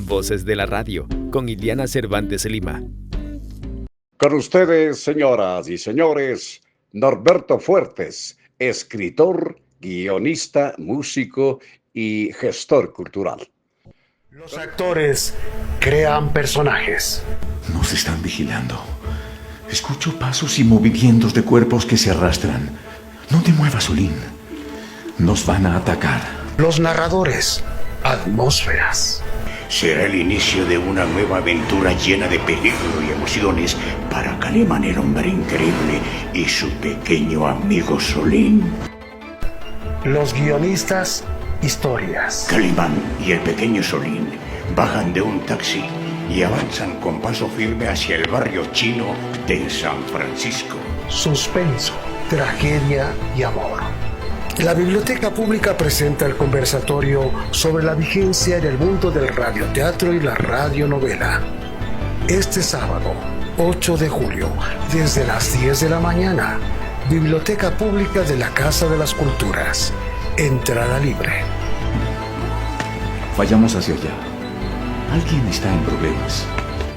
Voces de la Radio, con Iliana Cervantes Lima. Con ustedes, señoras y señores, Norberto Fuertes, escritor, guionista, músico y gestor cultural. Los actores crean personajes. Nos están vigilando. Escucho pasos y movimientos de cuerpos que se arrastran. No te muevas, Olin. Nos van a atacar. Los narradores, atmósferas. Será el inicio de una nueva aventura llena de peligro y emociones para Calimán, el hombre increíble, y su pequeño amigo Solín. Los guionistas, historias. Calimán y el pequeño Solín bajan de un taxi y avanzan con paso firme hacia el barrio chino de San Francisco. Suspenso, tragedia y amor. La Biblioteca Pública presenta el conversatorio sobre la vigencia en el mundo del radioteatro y la radionovela. Este sábado, 8 de julio, desde las 10 de la mañana, Biblioteca Pública de la Casa de las Culturas. Entrada libre. Vayamos hacia allá. Alguien está en problemas.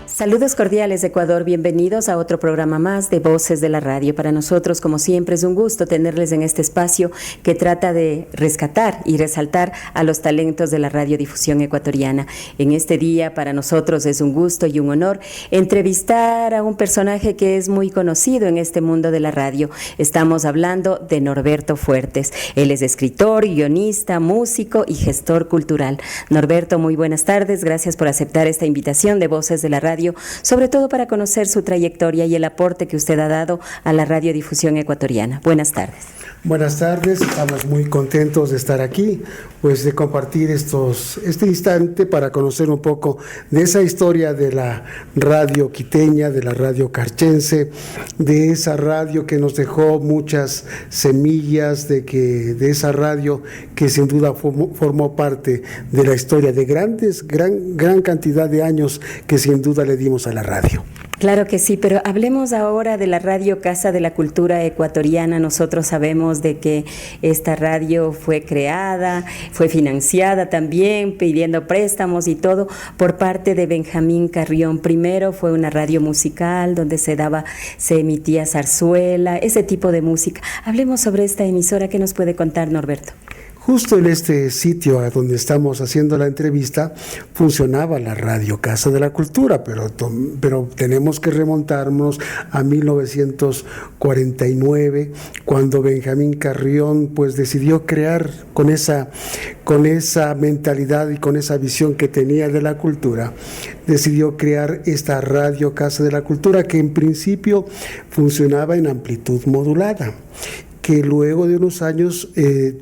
Saludos cordiales de Ecuador, bienvenidos a otro programa más de Voces de la Radio. Para nosotros, como siempre, es un gusto tenerles en este espacio que trata de rescatar y resaltar a los talentos de la radiodifusión ecuatoriana. En este día, para nosotros es un gusto y un honor entrevistar a un personaje que es muy conocido en este mundo de la radio. Estamos hablando de Norberto Fuertes. Él es escritor, guionista, músico y gestor cultural. Norberto, muy buenas tardes. Gracias por aceptar esta invitación de Voces de la Radio, sobre todo para conocer su trayectoria y el aporte que usted ha dado a la radiodifusión ecuatoriana. Buenas tardes. Buenas tardes, estamos muy contentos de estar aquí, pues de compartir este instante para conocer un poco de esa historia de la radio quiteña, de la radio carchense, de esa radio que nos dejó muchas semillas, de esa radio que sin duda formó parte de la historia de gran cantidad de años que sin duda le dimos a la radio. Claro que sí, pero hablemos ahora de la Radio Casa de la Cultura Ecuatoriana. Nosotros sabemos de que esta radio fue creada, fue financiada también, pidiendo préstamos y todo, por parte de Benjamín Carrión. Primero fue una radio musical donde se emitía zarzuela, ese tipo de música. Hablemos sobre esta emisora. ¿Qué nos puede contar, Norberto? Justo en este sitio a donde estamos haciendo la entrevista funcionaba la Radio Casa de la Cultura, pero tenemos que remontarnos a 1949, cuando Benjamín Carrión pues decidió crear con esa mentalidad y con esa visión que tenía de la cultura, decidió crear esta Radio Casa de la Cultura, que en principio funcionaba en amplitud modulada, que luego de unos años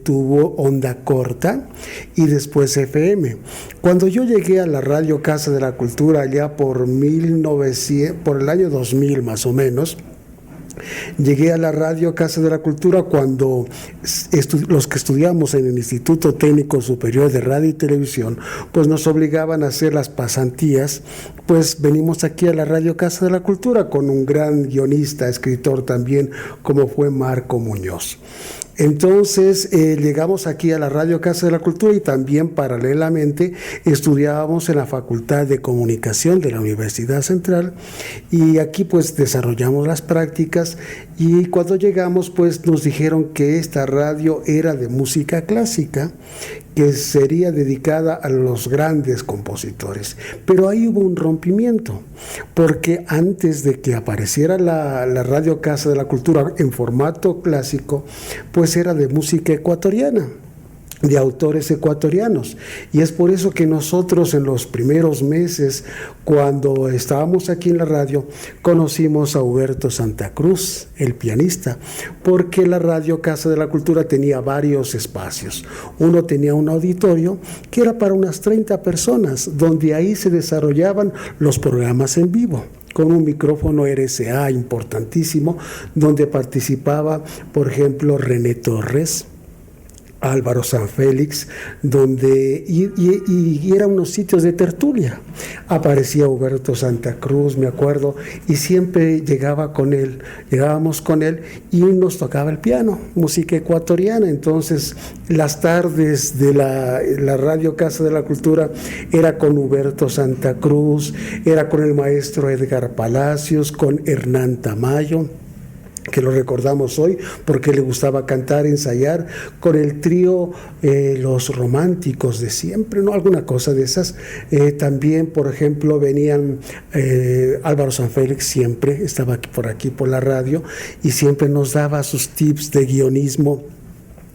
tuvo onda corta y después FM. Cuando yo llegué a la Radio Casa de la Cultura allá por el año 2000 más o menos, llegué a la Radio Casa de la Cultura cuando los que estudiamos en el Instituto Técnico Superior de Radio y Televisión, pues nos obligaban a hacer las pasantías. Pues venimos aquí a la Radio Casa de la Cultura con un gran guionista, escritor también, como fue Marco Muñoz. Entonces llegamos aquí a la Radio Casa de la Cultura y también paralelamente estudiábamos en la Facultad de Comunicación de la Universidad Central, y aquí pues desarrollamos las prácticas, y cuando llegamos pues nos dijeron que esta radio era de música clásica, que sería dedicada a los grandes compositores. Pero ahí hubo un rompimiento, porque antes de que apareciera la Radio Casa de la Cultura en formato clásico, pues era de música ecuatoriana, de autores ecuatorianos, y es por eso que nosotros en los primeros meses, cuando estábamos aquí en la radio, conocimos a Huberto Santa Cruz, el pianista, porque la Radio Casa de la Cultura tenía varios espacios. Uno tenía un auditorio que era para unas 30 personas, donde ahí se desarrollaban los programas en vivo, con un micrófono RCA importantísimo, donde participaba, por ejemplo, René Torres, Álvaro San Félix, donde y eran unos sitios de tertulia. Aparecía Huberto Santa Cruz, me acuerdo, y siempre llegábamos con él y nos tocaba el piano, música ecuatoriana. Entonces, las tardes de la Radio Casa de la Cultura era con Huberto Santa Cruz, era con el maestro Edgar Palacios, con Hernán Tamayo, que lo recordamos hoy porque le gustaba cantar, ensayar, con el trío Los Románticos de siempre, ¿no? Alguna cosa de esas. También, por ejemplo, venían Álvaro San Félix, siempre estaba aquí por la radio, y siempre nos daba sus tips de guionismo,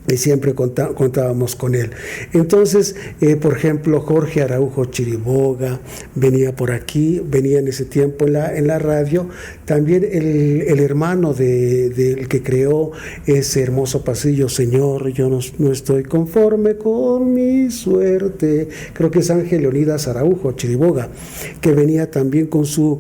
y siempre contábamos con él. Entonces, por ejemplo, Jorge Araujo Chiriboga venía por aquí, venía en ese tiempo en la radio. También el hermano del que creó ese hermoso pasillo, Señor, yo no estoy conforme con mi suerte. Creo que es Ángel Leonidas Araujo Chiriboga, que venía también con su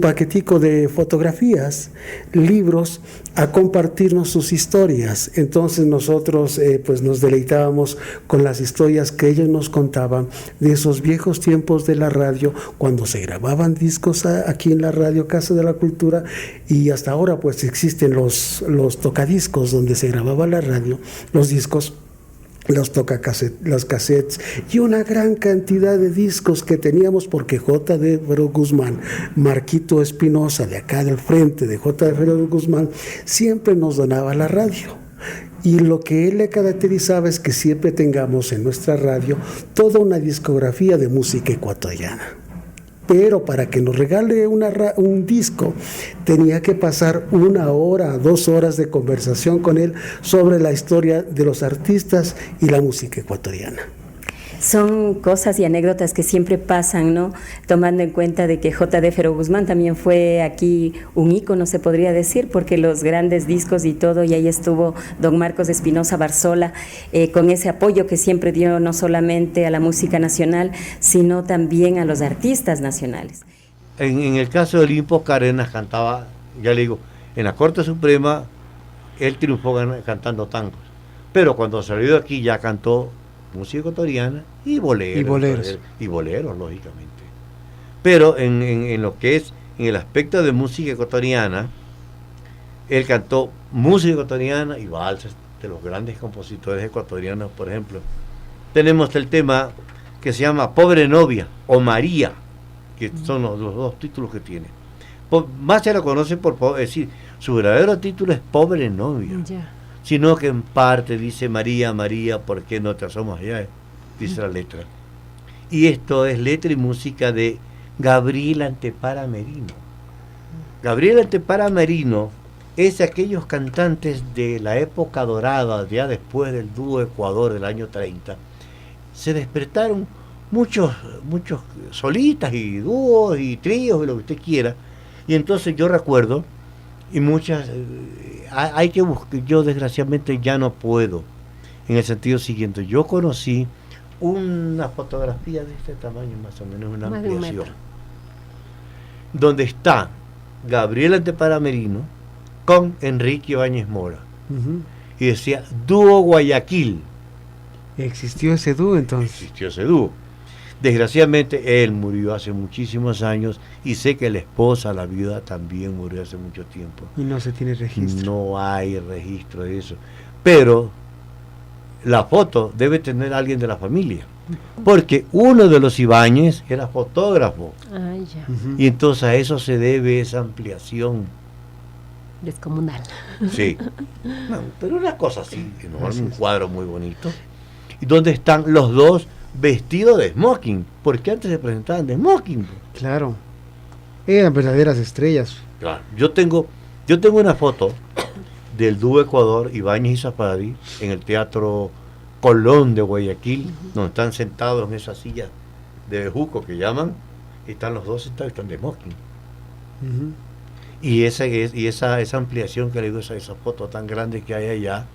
paquetico de fotografías, libros, a compartirnos sus historias. Entonces nosotros pues nos deleitábamos con las historias que ellos nos contaban de esos viejos tiempos de la radio, cuando se grababan discos aquí en la Radio Casa de la Cultura, y hasta ahora pues existen los tocadiscos donde se grababa la radio, los discos, los cassettes y una gran cantidad de discos que teníamos, porque J.D. Fero Guzmán, Marquito Espinosa, de acá del frente de J.D. Fero Guzmán, siempre nos donaba la radio. Y lo que él le caracterizaba es que siempre tengamos en nuestra radio toda una discografía de música ecuatoriana. Pero para que nos regale un disco, tenía que pasar 1 hora, 2 horas de conversación con él sobre la historia de los artistas y la música ecuatoriana. Son cosas y anécdotas que siempre pasan, ¿no? Tomando en cuenta de que J.D. Fero Guzmán también fue aquí un ícono, se podría decir, porque los grandes discos y todo, y ahí estuvo don Marcos Espinosa Barzola, con ese apoyo que siempre dio no solamente a la música nacional, sino también a los artistas nacionales. En el caso de Olimpo, Carenas cantaba, ya le digo, en la Corte Suprema, él triunfó cantando tangos, pero cuando salió de aquí ya cantó música ecuatoriana y boleros, lógicamente. Pero en lo que es, en el aspecto de música ecuatoriana, él cantó música ecuatoriana y valses de los grandes compositores ecuatorianos. Por ejemplo, tenemos el tema que se llama Pobre Novia o María, que son los 2 títulos que tiene. Más se lo conoce por decir, su verdadero título es Pobre Novia. Ya. Sino que en parte dice María, María, ¿por qué no te asomas allá? Dice la letra. Y esto es letra y música de Gabriel Antepara Merino. Gabriel Antepara Merino es de aquellos cantantes de la época dorada, ya después del dúo Ecuador del año 30. Se despertaron muchos solitas y dúos y tríos y lo que usted quiera. Y entonces yo recuerdo, y muchas, hay que buscar, yo desgraciadamente ya no puedo, en el sentido siguiente, yo conocí una fotografía de este tamaño, más o menos una ampliación, donde está Gabriel Antepara Merino con Enrique Ibáñez Mora, y decía Dúo Guayaquil. ¿Existió ese dúo entonces? Existió ese dúo. Desgraciadamente él murió hace muchísimos años, y sé que la esposa, la viuda, también murió hace mucho tiempo. Y no se tiene registro. No hay registro de eso. Pero la foto debe tener alguien de la familia, porque uno de los Ibáñez era fotógrafo. Ya. Y entonces a eso se debe esa ampliación. Descomunal. Sí. No, pero una cosa así, enorme, un cuadro muy bonito. Y donde están los dos vestidos de smoking, porque antes se presentaban de smoking. Claro, eran verdaderas estrellas. Claro. Yo tengo una foto del dúo Ecuador, Ibáñez y Zafari, en el Teatro Colón de Guayaquil, donde están sentados en esa silla de bejuco que llaman, y están los dos sentados y están de smoking. Y esa ampliación que le digo, esa foto tan grande que hay allá,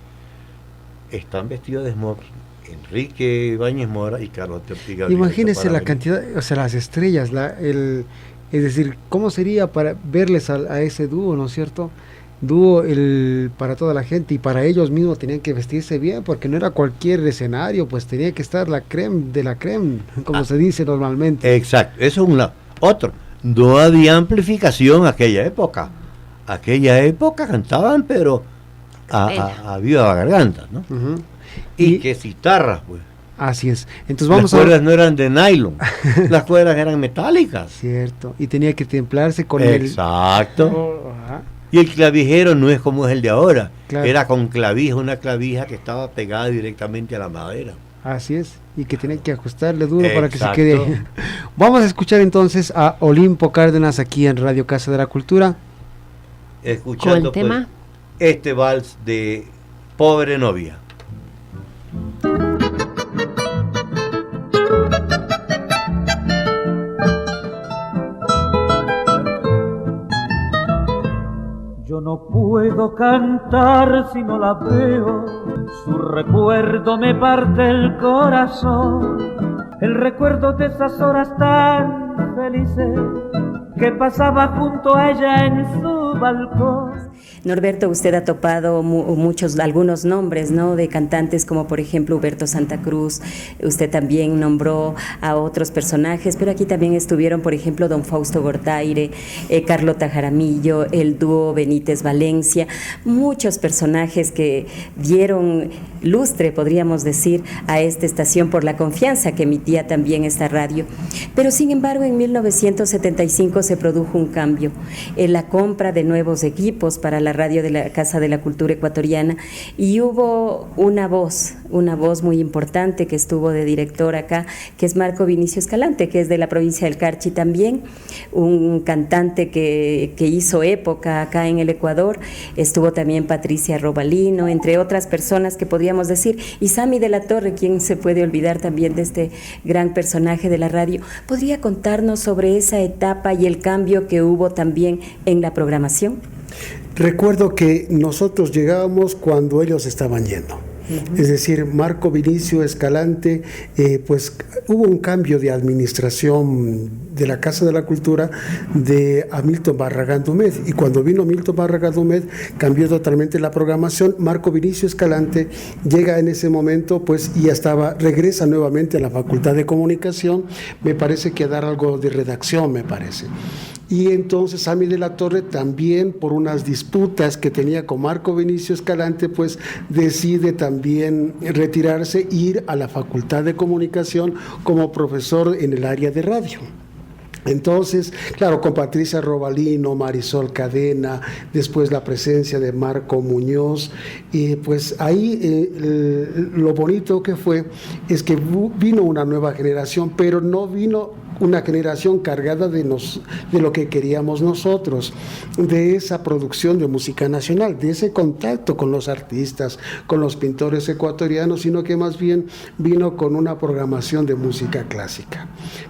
están vestidos de smoking Enrique Ibáñez Mora y Carlos Ortiga. Imagínese la cantidad, o sea, las estrellas, es decir, ¿cómo sería para verles a ese dúo, ¿no es cierto? dúo para toda la gente, y para ellos mismos tenían que vestirse bien, porque no era cualquier escenario, pues tenía que estar la creme de la creme, como se dice normalmente. Exacto, eso es un lado. Otro, no había amplificación aquella época. Aquella época cantaban, pero a viva garganta, ¿no? Uh-huh. Y que citarras, pues. Así es. Entonces vamos las cuerdas no eran de nylon, las cuerdas eran metálicas. Cierto, y tenía que templarse con Exacto. Y el clavijero no es como es el de ahora, claro. Era con clavija, una clavija que estaba pegada directamente a la madera. Así es, y que tenía que ajustarle duro para que se Exacto. quede. Vamos a escuchar entonces a Olimpo Cárdenas aquí en Radio Casa de la Cultura. Escuchando ¿Con el tema? Pues, este vals de Pobre Novia. Yo no puedo cantar si no la veo, su recuerdo me parte el corazón, el recuerdo de esas horas tan felices que pasaba junto a ella en su balcón. Norberto, usted ha topado algunos nombres, ¿no?, de cantantes como por ejemplo Huberto Santa Cruz. Usted también nombró a otros personajes, pero aquí también estuvieron, por ejemplo, don Fausto Gortaire, Carlota Jaramillo, el dúo Benítez Valencia, muchos personajes que dieron lustre, podríamos decir, a esta estación por la confianza que emitía también esta radio. Pero sin embargo, en 1975 se produjo un cambio, la compra de nuevos equipos para la radio de la Casa de la Cultura Ecuatoriana, y hubo una voz muy importante que estuvo de director acá, que es Marco Vinicio Escalante, que es de la provincia del Carchi también, un cantante que hizo época acá en el Ecuador. Estuvo también Patricia Robalino, entre otras personas que podríamos decir, y Sammy de la Torre, quien se puede olvidar también de este gran personaje de la radio. ¿Podría contarnos sobre esa etapa y el cambio que hubo también en la programación? Recuerdo que nosotros llegábamos cuando ellos estaban yendo. Uh-huh. Es decir, Marco Vinicio Escalante, pues hubo un cambio de administración de la Casa de la Cultura de a Milton Barragán Dumed, y cuando vino Milton Barragán Dumed cambió totalmente la programación. Marco Vinicio Escalante llega en ese momento, pues, y regresa nuevamente a la Facultad de Comunicación, me parece que a dar algo de redacción, me parece. Y entonces Sammy de la Torre también, por unas disputas que tenía con Marco Vinicio Escalante, pues decide también retirarse, ir a la Facultad de Comunicación como profesor en el área de radio. Entonces, claro, con Patricia Robalino, Marisol Cadena, después la presencia de Marco Muñoz, y pues ahí lo bonito que fue es que vino una nueva generación, pero no vino una generación cargada de lo que queríamos nosotros, de esa producción de música nacional, de ese contacto con los artistas, con los pintores ecuatorianos, sino que más bien vino con una programación de música clásica.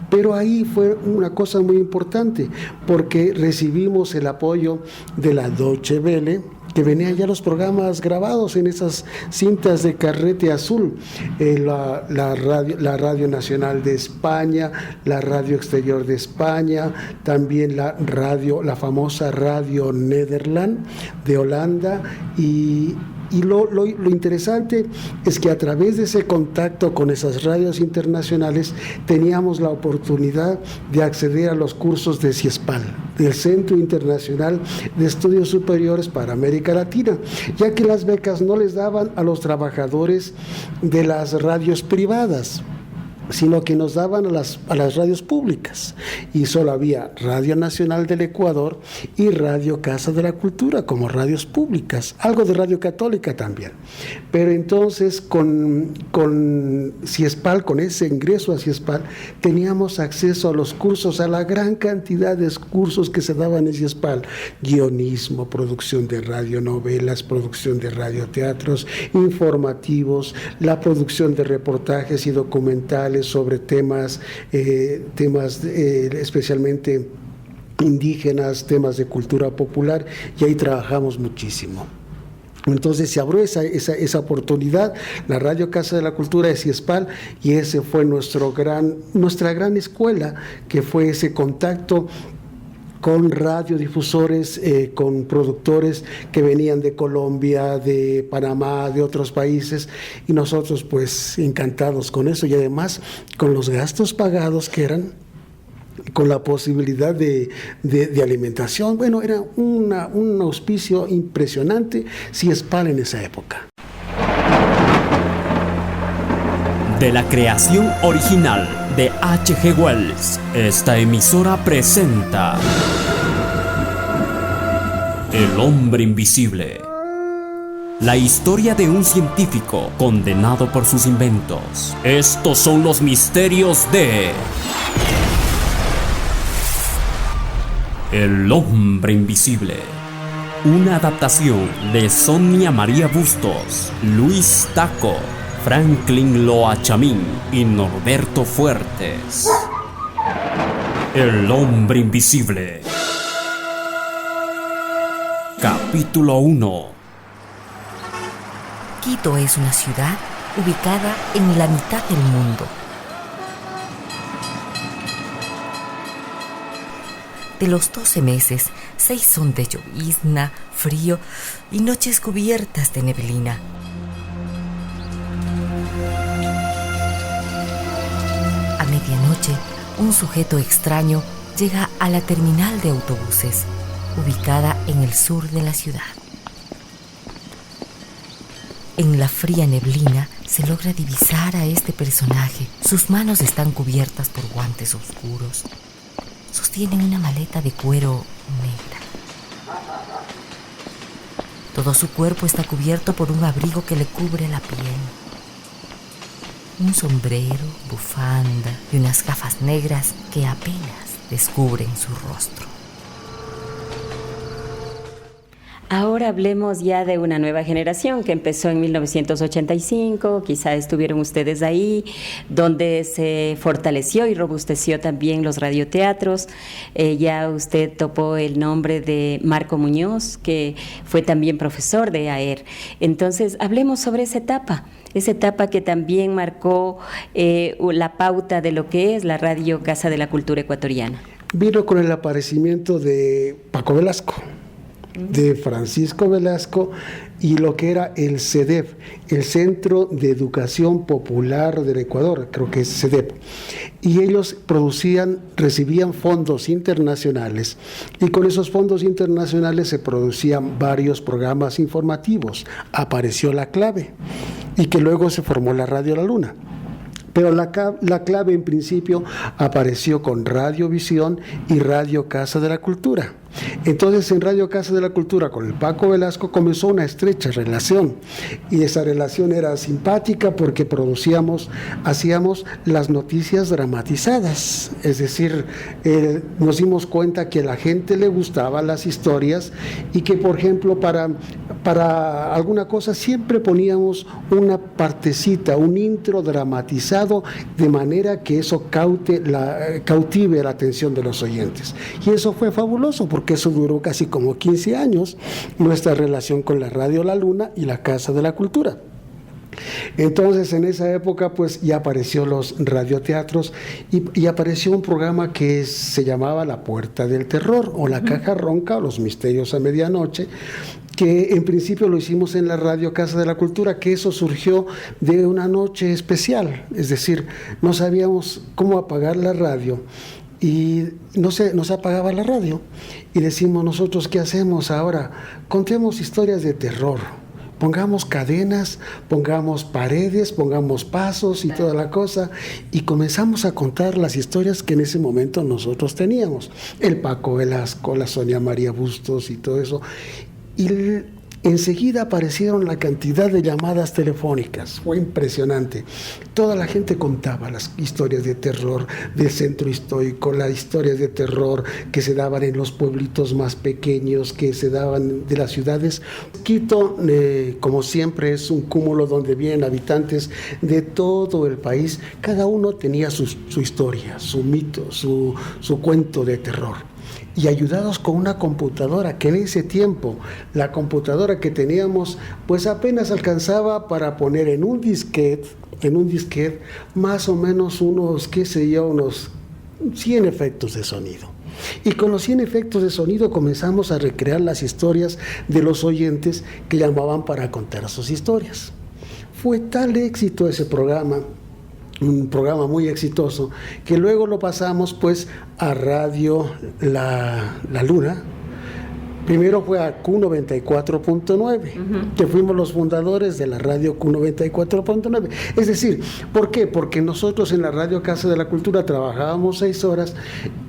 Pero ahí fue una cosa muy importante, porque recibimos el apoyo de la Deutsche Welle, que venían ya los programas grabados en esas cintas de carrete azul, la Radio Nacional de España, la Radio Exterior de España, también la famosa Radio Nederland de Holanda, y lo interesante es que a través de ese contacto con esas radios internacionales teníamos la oportunidad de acceder a los cursos de CIESPAL, del Centro Internacional de Estudios Superiores para América Latina, ya que las becas no les daban a los trabajadores de las radios privadas, sino que nos daban a las radios públicas, y solo había Radio Nacional del Ecuador y Radio Casa de la Cultura como radios públicas, algo de Radio Católica también. Pero entonces con CIESPAL, con ese ingreso a CIESPAL, teníamos acceso a los cursos, a la gran cantidad de cursos que se daban en CIESPAL: guionismo, producción de radionovelas, producción de radioteatros, informativos, la producción de reportajes y documentales sobre temas especialmente indígenas, temas de cultura popular, y ahí trabajamos muchísimo. Entonces se abrió esa oportunidad, la Radio Casa de la Cultura de CIESPAL, y ese fue nuestra gran escuela, que fue ese contacto con radiodifusores, con productores que venían de Colombia, de Panamá, de otros países, y nosotros pues encantados con eso, y además con los gastos pagados que eran, con la posibilidad de alimentación. Bueno, era un auspicio impresionante, CIESPAL en esa época. De la creación original de H.G. Wells, esta emisora presenta El hombre invisible. La historia de un científico condenado por sus inventos. Estos son los misterios de El hombre invisible. Una adaptación de Sonia María Bustos, Luis Taco, Franklin Loachamín y Norberto Fuertes. El hombre invisible. Capítulo 1. Quito es una ciudad ubicada en la mitad del mundo. De los 12 meses, 6 son de llovizna, frío y noches cubiertas de neblina. A medianoche, un sujeto extraño llega a la terminal de autobuses, ubicada en el sur de la ciudad. En la fría neblina se logra divisar a este personaje. Sus manos están cubiertas por guantes oscuros. Sostienen una maleta de cuero negra. Todo su cuerpo está cubierto por un abrigo que le cubre la piel. Un sombrero, bufanda y unas gafas negras que apenas descubren su rostro. Ahora hablemos ya de una nueva generación que empezó en 1985, quizá estuvieron ustedes ahí, donde se fortaleció y robusteció también los radioteatros. Ya usted topó el nombre de Marco Muñoz, que fue también profesor de AER. Entonces, hablemos sobre esa etapa que también marcó la pauta de lo que es la Radio Casa de la Cultura Ecuatoriana. Vino con el aparecimiento de Paco Velasco, de Francisco Velasco, y lo que era el CEDEP, el Centro de Educación Popular del Ecuador, creo que es CEDEP, y ellos recibían fondos internacionales, y con esos fondos internacionales se producían varios programas informativos. Apareció La Clave, y que luego se formó la Radio La Luna. Pero la clave en principio apareció con Radiovisión y Radio Casa de la Cultura. Entonces en Radio Casa de la Cultura con el Paco Velasco comenzó una estrecha relación, y esa relación era simpática porque hacíamos las noticias dramatizadas, es decir, nos dimos cuenta que a la gente le gustaban las historias, y que por ejemplo para alguna cosa siempre poníamos una partecita, un intro dramatizado, de manera que eso cautive la atención de los oyentes. Y eso fue fabuloso, porque eso duró casi como 15 años, nuestra relación con la Radio La Luna y la Casa de la Cultura. Entonces en esa época pues ya apareció los radioteatros, y apareció un programa que se llamaba La Puerta del Terror, o La Caja Ronca, o Los Misterios a Medianoche, que en principio lo hicimos en la Radio Casa de la Cultura, que eso surgió de una noche especial, es decir, no sabíamos cómo apagar la radio, y no se apagaba la radio, y decimos nosotros, ¿qué hacemos ahora? Contemos historias de terror, pongamos cadenas, pongamos paredes, pongamos pasos y toda la cosa, y comenzamos a contar las historias que en ese momento nosotros teníamos, el Paco Velasco, la Sonia María Bustos y todo eso. Y enseguida aparecieron la cantidad de llamadas telefónicas, fue impresionante. Toda la gente contaba las historias de terror del centro histórico, las historias de terror que se daban en los pueblitos más pequeños, que se daban de las ciudades. Quito, como siempre, es un cúmulo donde vienen habitantes de todo el país. Cada uno tenía su historia, su mito, su cuento de terror. Y ayudados con una computadora, que en ese tiempo la computadora que teníamos pues apenas alcanzaba para poner en un disquete más o menos unos 100 efectos de sonido. Y con los 100 efectos de sonido comenzamos a recrear las historias de los oyentes que llamaban para contar sus historias. Fue tal éxito ese programa, un programa muy exitoso, que luego lo pasamos pues a Radio La Luna. Primero fue a Q94.9, que fuimos los fundadores de la radio Q94.9. Es decir, ¿por qué? Porque nosotros en la Radio Casa de la Cultura trabajábamos 6 horas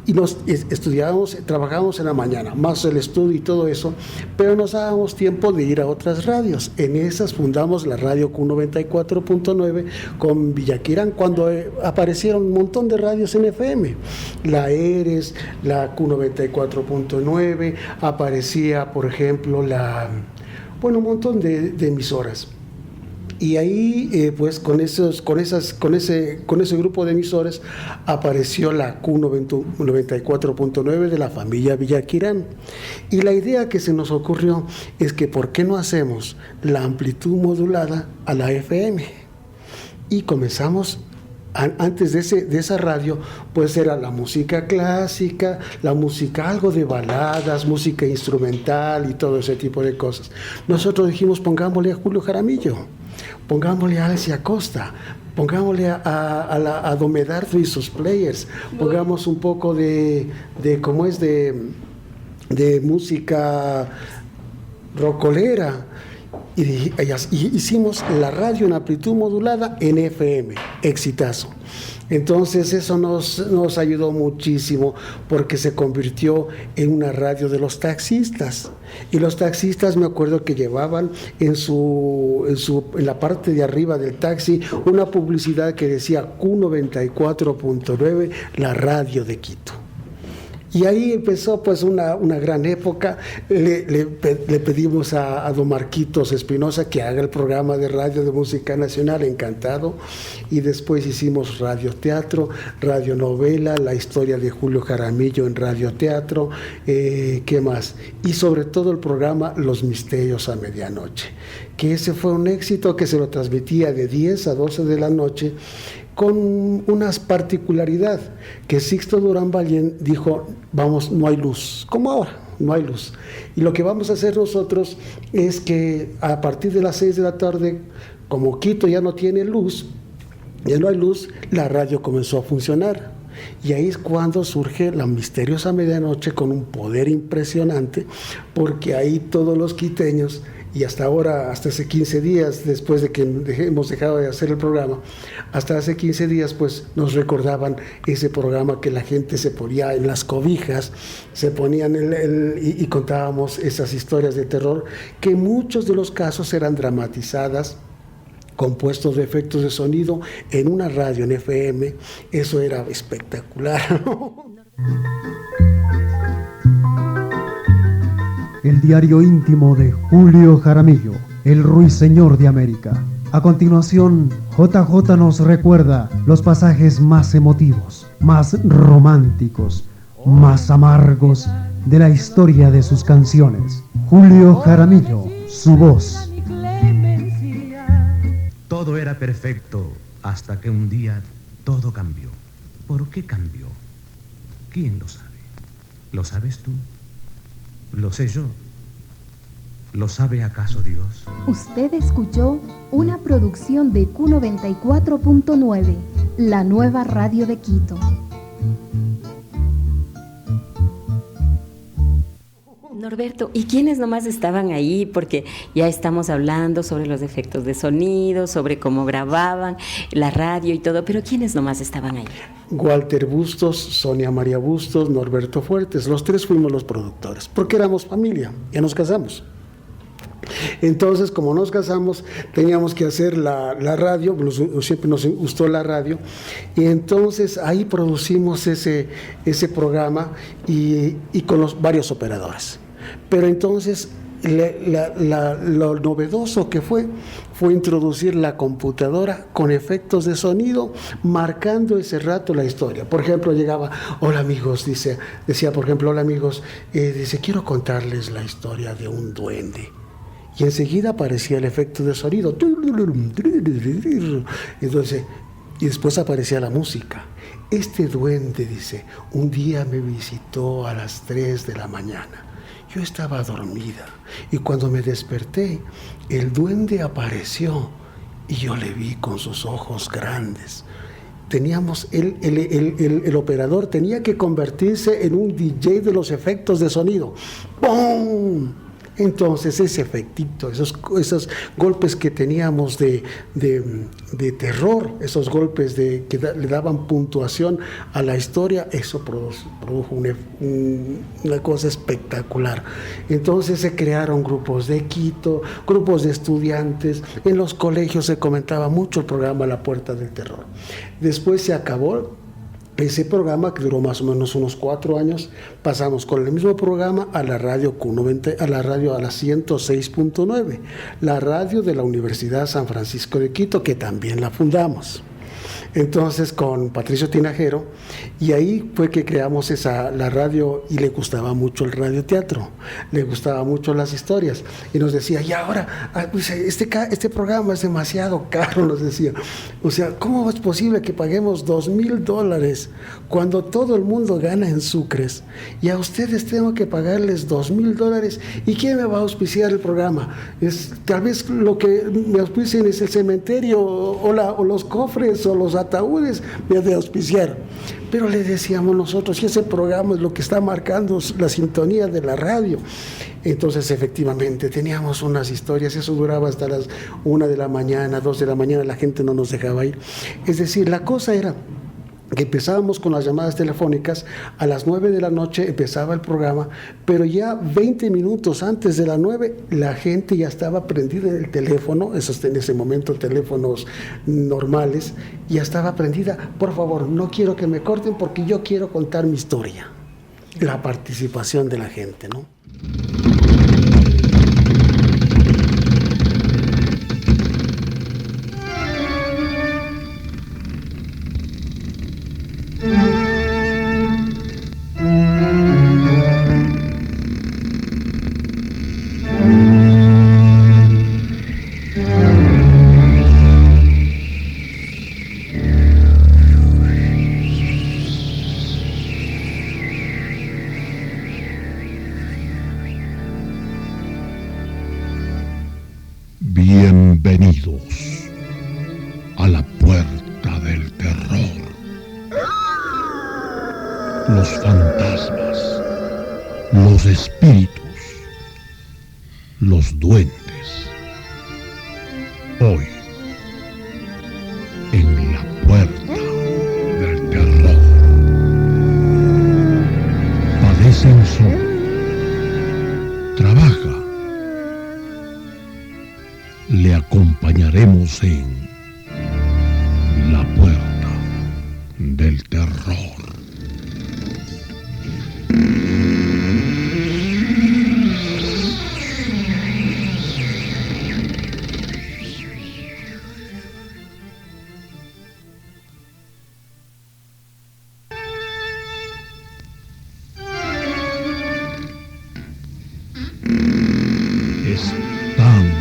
y nos estudiábamos, trabajábamos en la mañana, más el estudio y todo eso, pero nos dábamos tiempo de ir a otras radios. En esas fundamos la radio Q94.9 con Villaquirán, cuando aparecieron un montón de radios en FM. La Eres, la Q94.9, aparecía, por ejemplo, un montón de emisoras. Y ahí, pues, con ese grupo de emisores apareció la Q94.9 de la familia Villaquirán. Y la idea que se nos ocurrió es que, ¿por qué no hacemos la amplitud modulada a la FM? Y comenzamos. Antes de esa radio, pues era la música clásica, la música, algo de baladas, música instrumental y todo ese tipo de cosas. Nosotros dijimos, pongámosle a Julio Jaramillo, pongámosle a Alexia Acosta, pongámosle a Don Medardo y sus players, pongamos un poco de música rockolera. Y hicimos la radio en amplitud modulada en FM, exitazo. Entonces eso nos ayudó muchísimo, porque se convirtió en una radio de los taxistas. Y los taxistas, me acuerdo que llevaban en la parte de arriba del taxi una publicidad que decía Q94.9, la radio de Quito. Y ahí empezó pues una gran época. Le pedimos a don Marquitos Espinosa que haga el programa de radio de música nacional, encantado. Y después hicimos radioteatro, radionovela, la historia de Julio Jaramillo en radioteatro, ¿qué más? Y sobre todo el programa Los Misterios a Medianoche, que ese fue un éxito, que se lo transmitía de 10 a 12 de la noche, con una particularidad, que Sixto Durán Ballén dijo, no hay luz, como ahora, no hay luz. Y lo que vamos a hacer nosotros es que a partir de las 6 de la tarde, como Quito ya no tiene luz, ya no hay luz, la radio comenzó a funcionar. Y ahí es cuando surge la Misteriosa Medianoche, con un poder impresionante, porque ahí todos los quiteños, y hasta ahora, hasta hace 15 días, después de que hemos dejado de hacer el programa, hasta hace 15 días, pues nos recordaban ese programa que la gente se ponía en las cobijas, se ponían y contábamos esas historias de terror, que muchos de los casos eran dramatizadas, compuestos de efectos de sonido en una radio en FM. Eso era espectacular. El diario íntimo de Julio Jaramillo, el ruiseñor de América. A continuación, JJ nos recuerda los pasajes más emotivos, más románticos, más amargos de la historia de sus canciones. Julio Jaramillo, su voz. Todo era perfecto hasta que un día todo cambió. ¿Por qué cambió? ¿Quién lo sabe? ¿Lo sabes tú? ¿Lo sé yo? ¿Lo sabe acaso Dios? Usted escuchó una producción de Q94.9, la nueva radio de Quito. Norberto, ¿y quiénes nomás estaban ahí? Porque ya estamos hablando sobre los efectos de sonido, sobre cómo grababan la radio y todo, pero ¿quiénes nomás estaban ahí? Walter Bustos, Sonia María Bustos, Norberto Fuertes, los tres fuimos los productores, porque éramos familia, ya nos casamos. Entonces, como nos casamos, teníamos que hacer la radio, siempre nos gustó la radio, y entonces ahí producimos ese programa y con los varios operadores. Pero entonces lo novedoso que fue introducir la computadora con efectos de sonido, marcando ese rato la historia. Por ejemplo, llegaba, hola amigos, decía por ejemplo, hola amigos, quiero contarles la historia de un duende. Y enseguida aparecía el efecto de sonido. Entonces, y después aparecía la música. Este duende, dice, un día me visitó a las 3 de la mañana. Yo estaba dormida y cuando me desperté, el duende apareció y yo le vi con sus ojos grandes. Teníamos, el operador tenía que convertirse en un DJ de los efectos de sonido. ¡Pum! Entonces ese efectito, esos golpes que teníamos de terror, esos golpes que le daban puntuación a la historia, eso produjo una cosa espectacular. Entonces se crearon grupos de Quito, grupos de estudiantes, en los colegios se comentaba mucho el programa La Puerta del Terror. Después se acabó ese programa, que duró más o menos unos 4 años. Pasamos con el mismo programa a la radio Q90, a la 106.9, la radio de la Universidad San Francisco de Quito, que también la fundamos. Entonces con Patricio Tinajero, y ahí fue que creamos la radio, y le gustaba mucho el radioteatro, le gustaba mucho las historias, y nos decía, y ahora, pues este programa es demasiado caro, nos decía. O sea, ¿cómo es posible que paguemos $2,000 cuando todo el mundo gana en sucres? Y a ustedes tengo que pagarles $2,000, ¿y quién me va a auspiciar el programa? Tal vez lo que me auspicien es el cementerio, o los cofres, o los ataúdes, me ha de auspiciar. Pero le decíamos nosotros, y ese programa es lo que está marcando la sintonía de la radio. Entonces, efectivamente, teníamos unas historias, eso duraba hasta las 1 de la mañana, 2 de la mañana, la gente no nos dejaba ir. Es decir, la cosa era que empezábamos con las llamadas telefónicas, a las 9 de la noche empezaba el programa, pero ya 20 minutos antes de las 9 la gente ya estaba prendida en el teléfono, en ese momento teléfonos normales, ya estaba prendida. Por favor, no quiero que me corten porque yo quiero contar mi historia. La participación de la gente, ¿no? Bienvenidos a la Puerta del Terror. Los fantasmas, los espíritus, los duendes. Hoy, en la Puerta del Terror, padecen sol, trabaja. Le acompañaremos en la Puerta del Terror.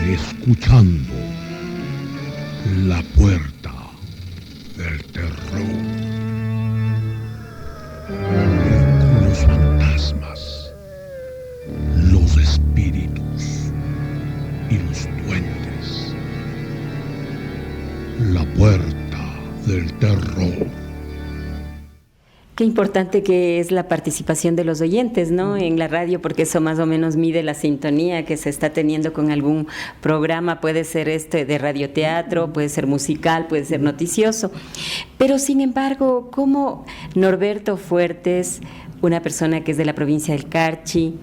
Escuchando la Puerta del Terror. Los fantasmas, los espíritus y los duendes. La Puerta del Terror. Qué importante que es la participación de los oyentes, ¿no? En la radio, porque eso más o menos mide la sintonía que se está teniendo con algún programa. Puede ser de radioteatro, puede ser musical, puede ser noticioso. Pero sin embargo, ¿cómo Norberto Fuertes, una persona que es de la provincia del Carchi,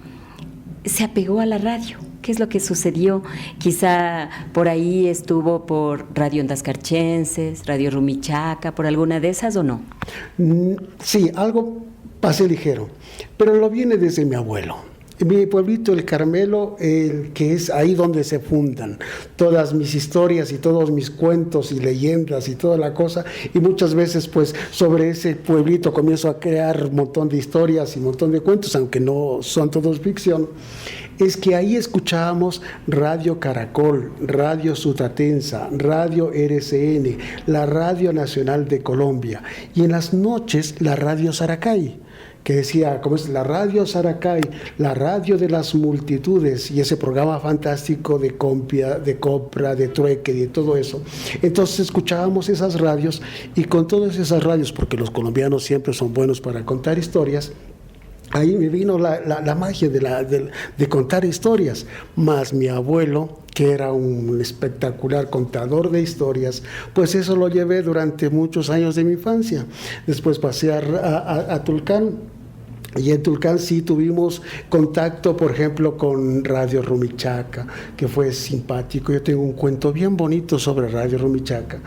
se apegó a la radio? ¿Qué es lo que sucedió? Quizá por ahí estuvo por Radio Ondas Carchenses, Radio Rumichaca, por alguna de esas, ¿o no? Sí, algo pasé ligero, pero lo viene desde mi abuelo. Mi pueblito, El Carmelo, que es ahí donde se fundan todas mis historias y todos mis cuentos y leyendas y toda la cosa, y muchas veces pues sobre ese pueblito comienzo a crear un montón de historias y un montón de cuentos, aunque no son todos ficción. Es que ahí escuchábamos Radio Caracol, Radio Sutatensa, Radio RCN, la Radio Nacional de Colombia, y en las noches la Radio Saracay, que decía, ¿cómo es? La Radio Saracay, la radio de las multitudes, y ese programa fantástico de compra, de trueque, de todo eso. Entonces escuchábamos esas radios, y con todas esas radios, porque los colombianos siempre son buenos para contar historias, ahí me vino la magia de contar historias, más mi abuelo, que era un espectacular contador de historias, pues eso lo llevé durante muchos años de mi infancia. Después pasé a Tulcán, y en Tulcán sí tuvimos contacto, por ejemplo, con Radio Rumichaca, que fue simpático. Yo tengo un cuento bien bonito sobre Radio Rumichaca.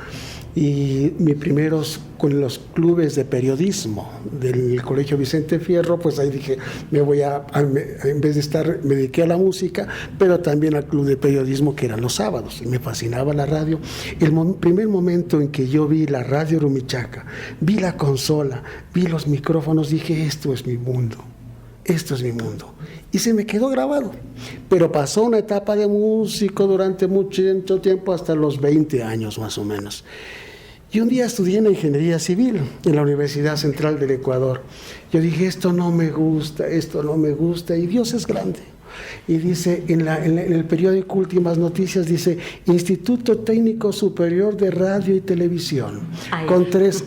Y mis primeros con los clubes de periodismo del Colegio Vicente Fierro, pues ahí dije, en vez de estar, me dediqué a la música, pero también al club de periodismo que eran los sábados, y me fascinaba la radio. El primer momento en que yo vi la Radio Rumichaca, vi la consola, vi los micrófonos, dije, esto es mi mundo. Esto es mi mundo. Y se me quedó grabado. Pero pasó una etapa de músico durante mucho tiempo, hasta los 20 años más o menos. Y un día estudié en Ingeniería Civil en la Universidad Central del Ecuador. Yo dije, esto no me gusta, y Dios es grande. Y dice, en el periódico Últimas Noticias, dice, Instituto Técnico Superior de Radio y Televisión, con tres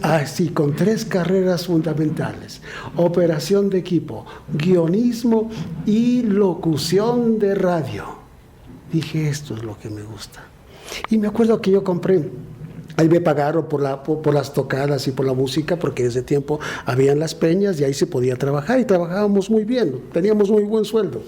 carreras fundamentales: operación de equipo, guionismo y locución de radio. Dije, esto es lo que me gusta. Y me acuerdo que yo compré, ahí me pagaron por las tocadas y por la música, porque en ese tiempo habían las peñas y ahí se podía trabajar, y trabajábamos muy bien, teníamos muy buen sueldo.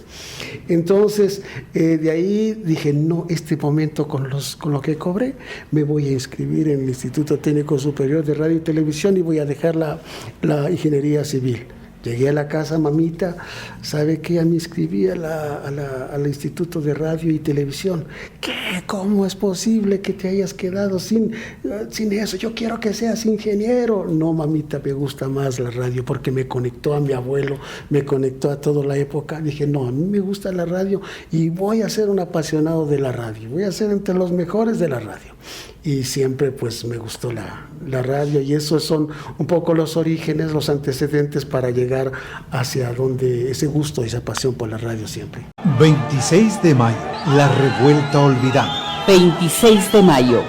Entonces, de ahí dije, no, este momento con lo que cobré, me voy a inscribir en el Instituto Técnico Superior de Radio y Televisión y voy a dejar la Ingeniería Civil. Llegué a la casa, mamita, ¿sabe qué? Me inscribí al Instituto de Radio y Televisión. ¿Qué? ¿Cómo es posible que te hayas quedado sin eso? Yo quiero que seas ingeniero. No, mamita, me gusta más la radio porque me conectó a mi abuelo, me conectó a toda la época. Dije, no, a mí me gusta la radio y voy a ser un apasionado de la radio. Voy a ser entre los mejores de la radio. Y siempre pues me gustó la radio, y esos son un poco los orígenes, los antecedentes para llegar hacia donde ese gusto y esa pasión por la radio siempre. 26 de mayo, la revuelta olvidada. 26 de mayo,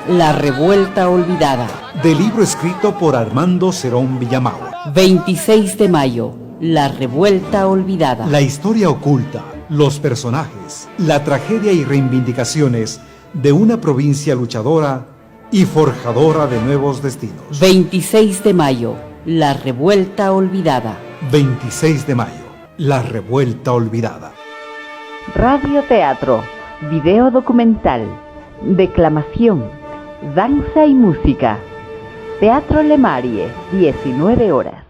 la revuelta olvidada. Del libro escrito por Armando Cerón Villamau. 26 de mayo, la revuelta olvidada. La historia oculta, los personajes, la tragedia y reivindicaciones de una provincia luchadora y forjadora de nuevos destinos. 26 de mayo, la revuelta olvidada. 26 de mayo, la revuelta olvidada. Radio teatro, video documental, declamación, danza y música. Teatro Lemarie, 19 horas.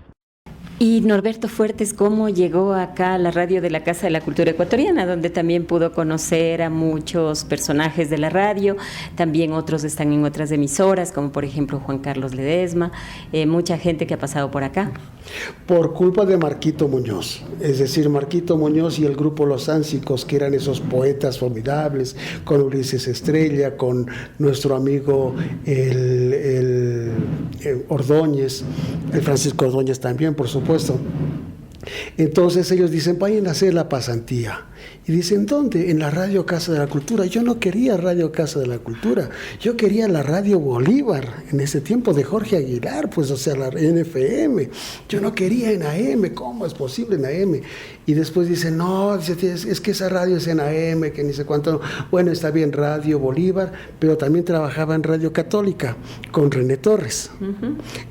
Y Norberto Fuertes, ¿cómo llegó acá a la radio de la Casa de la Cultura Ecuatoriana, donde también pudo conocer a muchos personajes de la radio? También otros están en otras emisoras, como por ejemplo Juan Carlos Ledesma, mucha gente que ha pasado por acá. Por culpa de Marquito Muñoz, es decir, Marquito Muñoz y el grupo Los Ánsicos, que eran esos poetas formidables, con Ulises Estrella, con nuestro amigo el Ordóñez, el Francisco Ordóñez también, por supuesto. Entonces ellos dicen, vayan a hacer la pasantía. Y dicen, ¿dónde? En la Radio Casa de la Cultura. Yo no quería Radio Casa de la Cultura, yo quería la Radio Bolívar, en ese tiempo de Jorge Aguilar, pues, o sea, la NFM. Yo no quería en AM, ¿cómo es posible en AM? Y después dicen, no, es que esa radio es en AM, que ni sé cuánto. Bueno, está bien, Radio Bolívar, pero también trabajaba en Radio Católica, con René Torres.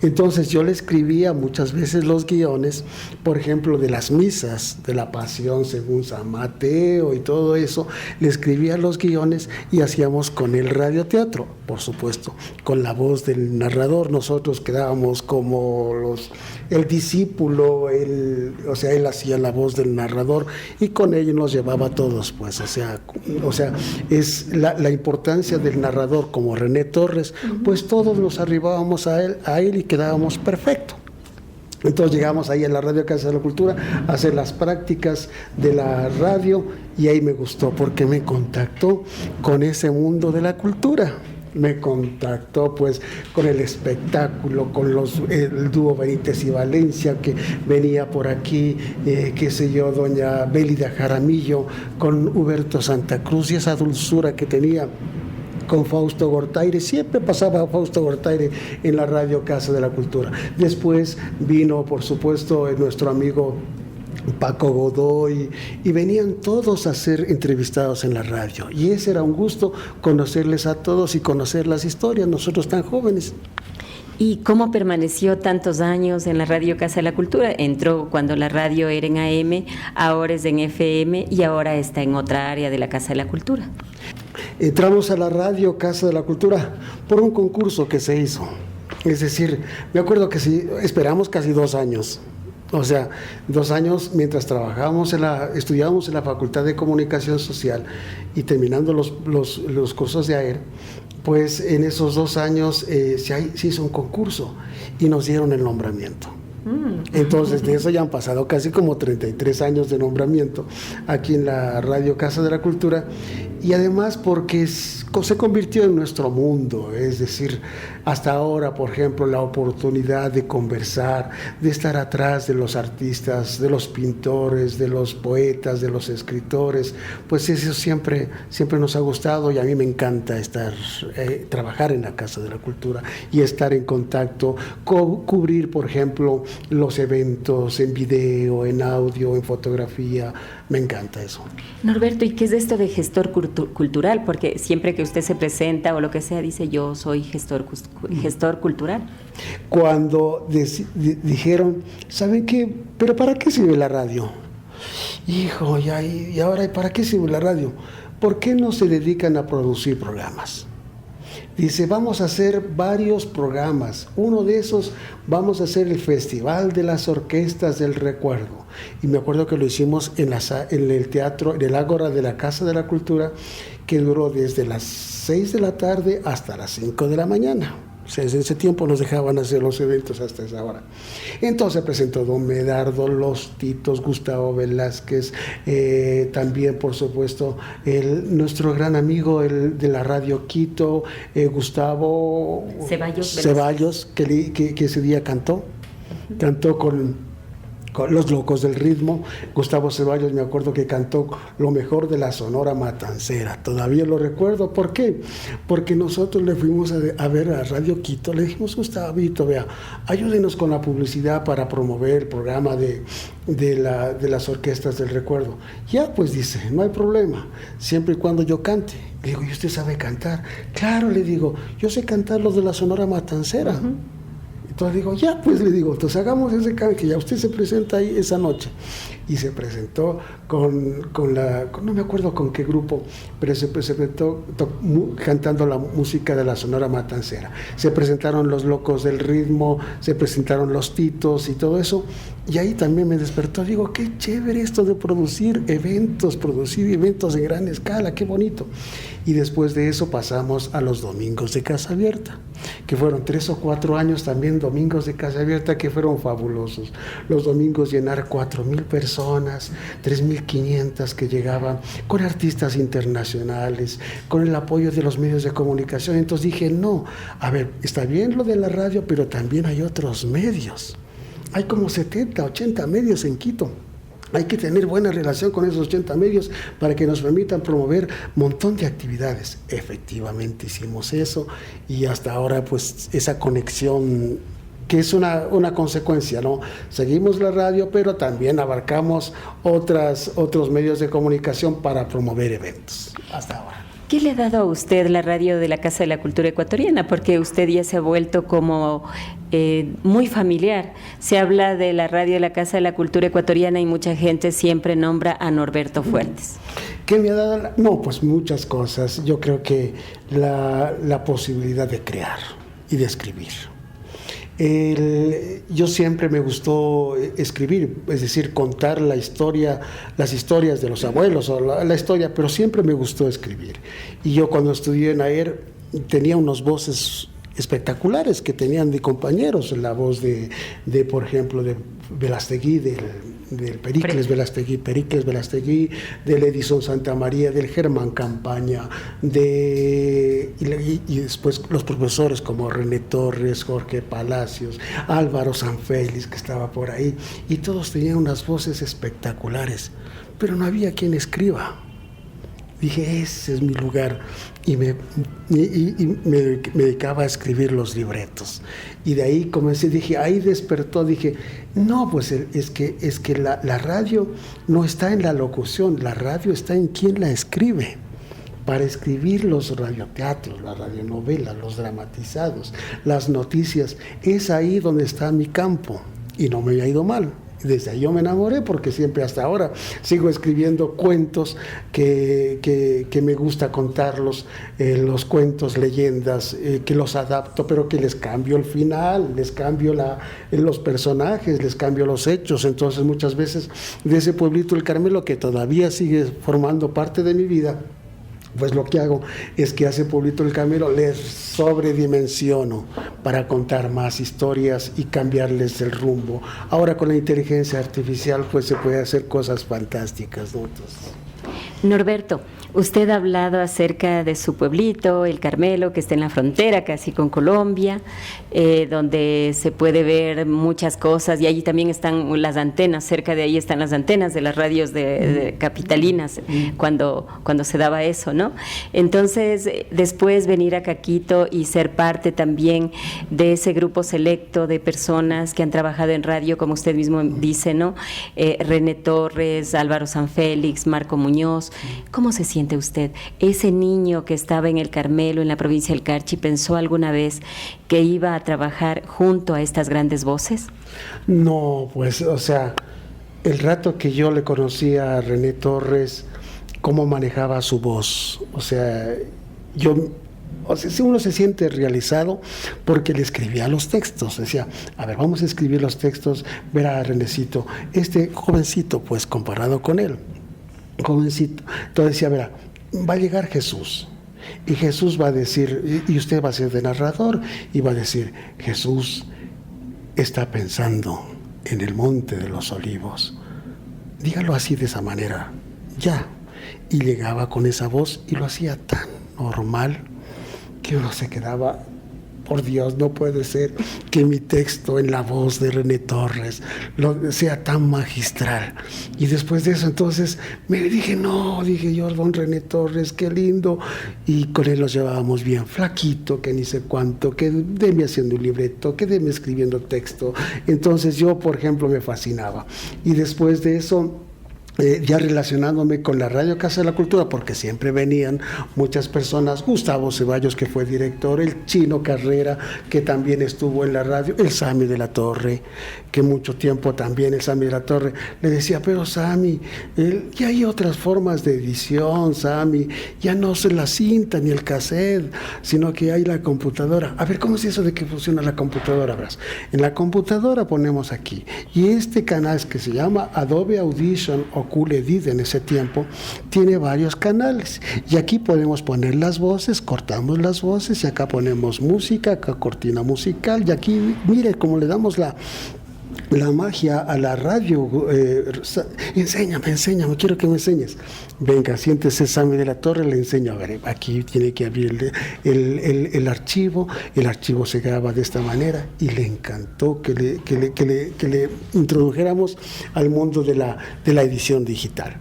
Entonces yo le escribía muchas veces los guiones, por ejemplo, ejemplo, de las misas, de la Pasión según San Mateo y todo eso, le escribía los guiones y hacíamos con el radioteatro, por supuesto, con la voz del narrador. Nosotros quedábamos como el discípulo, o sea, él hacía la voz del narrador y con ello nos llevaba a todos, pues, o sea, es la importancia del narrador como René Torres, pues todos nos arribábamos a él y quedábamos perfecto. Entonces llegamos ahí a la Radio Casa de la Cultura a hacer las prácticas de la radio y ahí me gustó porque me contactó con ese mundo de la cultura. Me contactó pues con el espectáculo, con el dúo Benítez y Valencia que venía por aquí, qué sé yo, doña Bélida Jaramillo, con Huberto Santa Cruz y esa dulzura que tenía con Fausto Gortaire, siempre pasaba Fausto Gortaire en la Radio Casa de la Cultura. Después vino, por supuesto, nuestro amigo Paco Godoy, y venían todos a ser entrevistados en la radio. Y ese era un gusto, conocerles a todos y conocer las historias, nosotros tan jóvenes. ¿Y cómo permaneció tantos años en la Radio Casa de la Cultura? Entró cuando la radio era en AM, ahora es en FM y ahora está en otra área de la Casa de la Cultura. Entramos a la Radio Casa de la Cultura por un concurso que se hizo. Es decir, me acuerdo que sí, esperamos casi 2 años. O sea, 2 años mientras estudiábamos en la Facultad de Comunicación Social y terminando los cursos de AER, pues en esos 2 años se hizo un concurso y nos dieron el nombramiento. Entonces de eso ya han pasado casi como 33 años de nombramiento aquí en la Radio Casa de la Cultura, y además porque se convirtió en nuestro mundo. Es decir, hasta ahora, por ejemplo, la oportunidad de conversar, de estar atrás de los artistas, de los pintores, de los poetas, de los escritores, pues eso siempre nos ha gustado, y a mí me encanta trabajar en la Casa de la Cultura y estar en contacto, cubrir, por ejemplo, los eventos en video, en audio, en fotografía. Me encanta eso. Norberto, ¿y qué es esto de gestor cultural? Porque siempre que usted se presenta o lo que sea, dice yo soy gestor cultural. Cuando dijeron, ¿saben qué? ¿Pero para qué sirve la radio? Hijo, y ahora, ¿para qué sirve la radio? ¿Por qué no se dedican a producir programas? Dice, vamos a hacer varios programas. Uno de esos vamos a hacer el Festival de las Orquestas del Recuerdo. Y me acuerdo que lo hicimos en el teatro, en el Ágora de la Casa de la Cultura, que duró desde las 6 de la tarde hasta las 5 de la mañana. O sea, desde ese tiempo nos dejaban hacer los eventos hasta esa hora. Entonces presentó Don Medardo, Los Titos, Gustavo Velázquez, también por supuesto nuestro gran amigo de la Radio Quito, Gustavo Ceballos, que ese día cantó con Los Locos del Ritmo. Gustavo Ceballos, me acuerdo que cantó lo mejor de la Sonora Matancera, todavía lo recuerdo. ¿Por qué? Porque nosotros le fuimos a ver a Radio Quito, le dijimos, Gustavito, vea, ayúdenos con la publicidad para promover el programa de las Orquestas del Recuerdo. Ya, pues dice, no hay problema, siempre y cuando yo cante. Le digo, ¿y usted sabe cantar? Claro, le digo, yo sé cantar los de la Sonora Matancera. Entonces digo, ya, pues le digo, entonces hagamos ese cambio, que ya usted se presenta ahí esa noche. Y se presentó no me acuerdo con qué grupo, pero se presentó cantando la música de la Sonora Matancera. Se presentaron Los Locos del Ritmo, se presentaron Los Titos y todo eso. Y ahí también me despertó, digo, qué chévere esto de producir eventos en gran escala, qué bonito. Y después de eso pasamos a los domingos de Casa Abierta, que fueron 3 o 4 años también domingos de Casa Abierta que fueron fabulosos. Los domingos llenar 4,000 personas, 3,500 que llegaban, con artistas internacionales, con el apoyo de los medios de comunicación. Entonces dije, no, a ver, está bien lo de la radio, pero también hay otros medios. Hay como 70, 80 medios en Quito. Hay que tener buena relación con esos 80 medios para que nos permitan promover un montón de actividades. Efectivamente hicimos eso, y hasta ahora pues esa conexión, que es una consecuencia, ¿no? Seguimos la radio, pero también abarcamos otros medios de comunicación para promover eventos, hasta ahora. ¿Qué le ha dado a usted la radio de la Casa de la Cultura Ecuatoriana? Porque usted ya se ha vuelto como muy familiar. Se habla de la radio de la Casa de la Cultura Ecuatoriana y mucha gente siempre nombra a Norberto Fuertes. ¿Qué me ha dado? No, pues muchas cosas. Yo creo que la posibilidad de crear y de escribir. Yo siempre me gustó escribir, es decir, contar la historia, las historias de los abuelos, o la historia, pero siempre me gustó escribir. Y yo cuando estudié en AER tenía unas voces espectaculares que tenían de compañeros, la voz de por ejemplo, de Velastegui, del Pericles Velastegui, del Edison Santa María, del Germán Campaña, y después los profesores como René Torres, Jorge Palacios, Álvaro Sanfélix, que estaba por ahí, y todos tenían unas voces espectaculares, pero no había quien escriba. Dije, ese es mi lugar, y me dedicaba a escribir los libretos. Y de ahí comencé, dije, ahí despertó, dije, no, pues es que la radio no está en la locución, la radio está en quien la escribe. Para escribir los radioteatros, las radionovelas, los dramatizados, las noticias, es ahí donde está mi campo, y no me ha ido mal. Desde ahí yo me enamoré, porque siempre hasta ahora sigo escribiendo cuentos que me gusta contarlos, los cuentos, leyendas, que los adapto, pero que les cambio el final, les cambio los personajes, les cambio los hechos. Entonces muchas veces de ese pueblito El Carmelo, que todavía sigue formando parte de mi vida, pues lo que hago es que a ese pueblito El Carmelo les sobredimensiono para contar más historias y cambiarles el rumbo. Ahora con la inteligencia artificial pues se puede hacer cosas fantásticas, ¿no? Entonces, Norberto, usted ha hablado acerca de su pueblito, El Carmelo, que está en la frontera casi con Colombia, donde se puede ver muchas cosas, y allí también están las antenas, cerca de ahí están las antenas de las radios de capitalinas, cuando se daba eso, ¿no? Entonces, después venir a Quito y ser parte también de ese grupo selecto de personas que han trabajado en radio, como usted mismo dice, ¿no? René Torres, Álvaro Sanfélix, Marco Muñoz. ¿Cómo se siente usted? Ese niño que estaba en El Carmelo, en la provincia del Carchi, ¿pensó alguna vez que iba a trabajar junto a estas grandes voces? No, pues, o sea, el rato que yo le conocí a René Torres, cómo manejaba su voz, o sea, si uno se siente realizado porque le escribía los textos, decía, a ver, vamos a escribir los textos, verá a Renecito, este jovencito, pues comparado con él, jovencito, entonces decía, verá, va a llegar Jesús, y Jesús va a decir, y usted va a ser de narrador, y va a decir, Jesús está pensando en el Monte de los Olivos, dígalo así, de esa manera, ya, y llegaba con esa voz, y lo hacía tan normal, que uno se quedaba, por Dios, no puede ser que mi texto en la voz de René Torres sea tan magistral. Y después de eso, entonces, me dije yo, don René Torres, qué lindo. Y con él nos llevábamos bien, flaquito, que ni sé cuánto, que déme haciendo un libreto, que déme escribiendo texto. Entonces yo, por ejemplo, me fascinaba. Y después de eso, ya relacionándome con la Radio Casa de la Cultura, porque siempre venían muchas personas, Gustavo Ceballos, que fue director, el Chino Carrera, que también estuvo en la radio, el Sami de la Torre, que mucho tiempo también el Sami de la Torre le decía, pero Sami, ya hay otras formas de edición, Sami, ya no es la cinta ni el cassette, sino que hay la computadora. A ver, ¿cómo es eso de que funciona la computadora? Verás, en la computadora ponemos aquí, y este canal que se llama Adobe Audition o Cool Edit en ese tiempo, tiene varios canales, y aquí podemos poner las voces, cortamos las voces, y acá ponemos música, acá cortina musical, y aquí, mire cómo le damos la magia a la radio. Enséñame, quiero que me enseñes. Venga, siéntese, Sami de la Torre, le enseño. A ver, aquí tiene que abrir el archivo se graba de esta manera, y le encantó que le introdujéramos al mundo de la edición digital.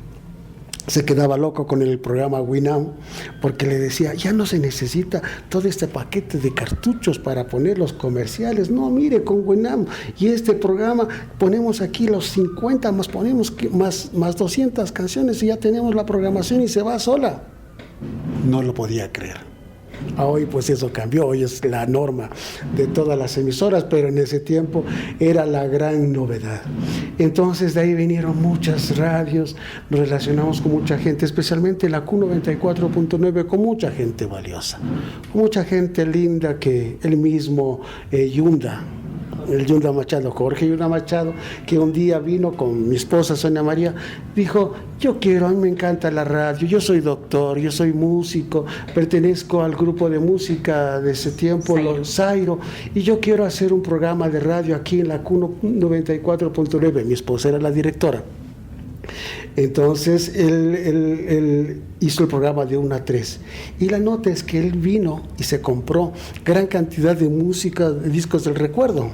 Se quedaba loco con el programa Winamp, porque le decía, ya no se necesita todo este paquete de cartuchos para poner los comerciales, no, mire, con Winamp y este programa ponemos aquí los 50, más ponemos más 200 canciones y ya tenemos la programación y se va sola. no lo podía creer. Hoy pues eso cambió, hoy es la norma de todas las emisoras, pero en ese tiempo era la gran novedad. Entonces de ahí vinieron muchas radios, nos relacionamos con mucha gente, especialmente la Q94.9, con mucha gente valiosa, con mucha gente linda, que el mismo Yunda Machado, Jorge Yunda Machado, que un día vino con mi esposa Sonia María, dijo: a mí me encanta la radio, yo soy doctor, yo soy músico, pertenezco al grupo de música de ese tiempo, los Zairo, y yo quiero hacer un programa de radio aquí en la Q94.9. Mi esposa era la directora. Entonces él hizo el programa de 1 a 3, y la nota es que él vino y se compró gran cantidad de música, de discos del recuerdo,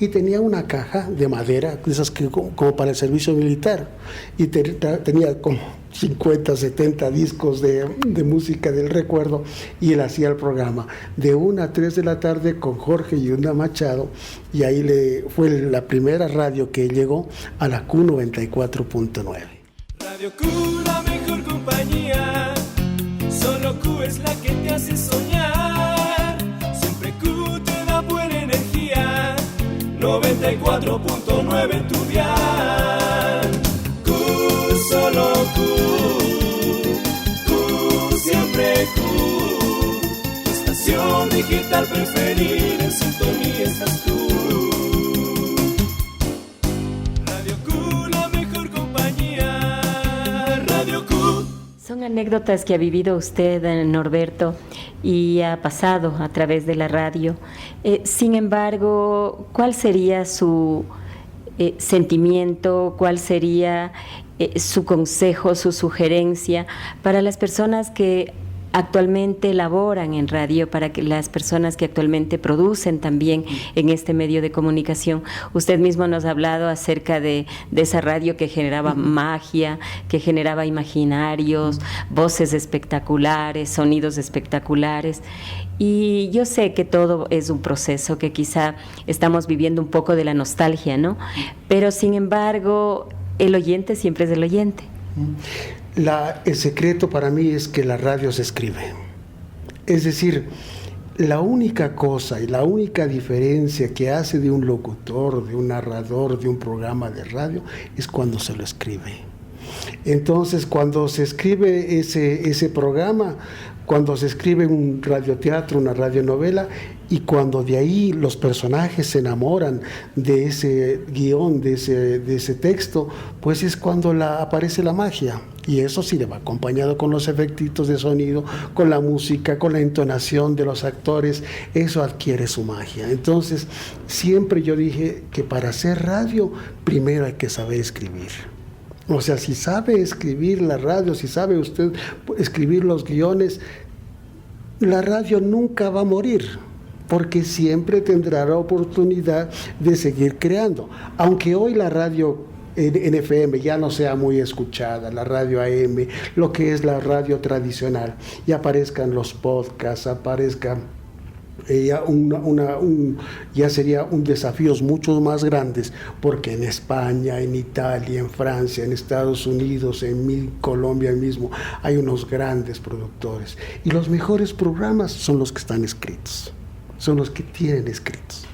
y tenía una caja de madera, esas que como para el servicio militar, y tenía como 50, 70 discos de música del recuerdo, y él hacía el programa de 1 a 3 de la tarde con Jorge Yunda Machado, y ahí fue la primera radio que llegó a la Q94.9. Radio Q, la mejor compañía, solo Q es la que te hace soñar, siempre Q te da buena energía, 94.9 tu dial. Q, solo Q, Q, siempre Q, tu estación digital preferida, en sintonía estás tú. Radio Q, la mejor compañía, Radio Q. Son anécdotas que ha vivido usted, Norberto, y ha pasado a través de la radio. Sin embargo, ¿cuál sería su sentimiento? ¿Cuál sería su consejo, su sugerencia para las personas que actualmente laboran en radio, para que las personas que actualmente producen también en este medio de comunicación? Usted mismo nos ha hablado acerca de esa radio que generaba magia, que generaba imaginarios, voces espectaculares, sonidos espectaculares, y yo sé que todo es un proceso, que quizá estamos viviendo un poco de la nostalgia, ¿no? Pero sin embargo, el oyente siempre es el oyente. El secreto para mí es que la radio se escribe. Es decir, la única cosa y la única diferencia que hace de un locutor, de un narrador, de un programa de radio, es cuando se lo escribe. Entonces, cuando se escribe ese programa, cuando se escribe un radioteatro, una radionovela, y cuando de ahí los personajes se enamoran de ese guión, de ese texto, pues es cuando aparece la magia. Y eso sí le va acompañado con los efectitos de sonido, con la música, con la entonación de los actores, eso adquiere su magia. Entonces, siempre yo dije que para hacer radio, primero hay que saber escribir. O sea, si sabe escribir la radio, si sabe usted escribir los guiones, la radio nunca va a morir, porque siempre tendrá la oportunidad de seguir creando. Aunque hoy la radio en FM ya no sea muy escuchada, la radio AM, lo que es la radio tradicional, ya aparezcan los podcasts, aparezcan ya sería un desafío mucho más grandes, porque en España, en Italia, en Francia, en Estados Unidos, en Colombia mismo, hay unos grandes productores, y los mejores programas son los que están escritos, son los que tienen escritos.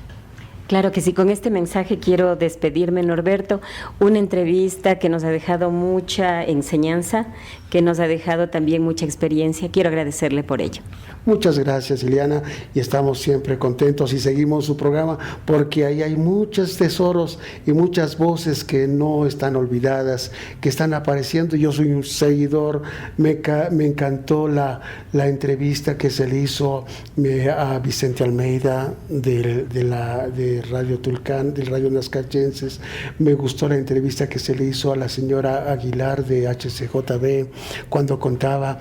Claro que sí, con este mensaje quiero despedirme, Norberto, una entrevista que nos ha dejado mucha enseñanza, que nos ha dejado también mucha experiencia. Quiero agradecerle por ello. Muchas gracias, Ileana, y estamos siempre contentos y seguimos su programa, porque ahí hay muchos tesoros y muchas voces que no están olvidadas, que están apareciendo. Yo soy un seguidor, me encantó la entrevista que se le hizo a Vicente Almeida de Radio Tulcán, del Radio Nazcachenses. Me gustó la entrevista que se le hizo a la señora Aguilar de HCJB, cuando contaba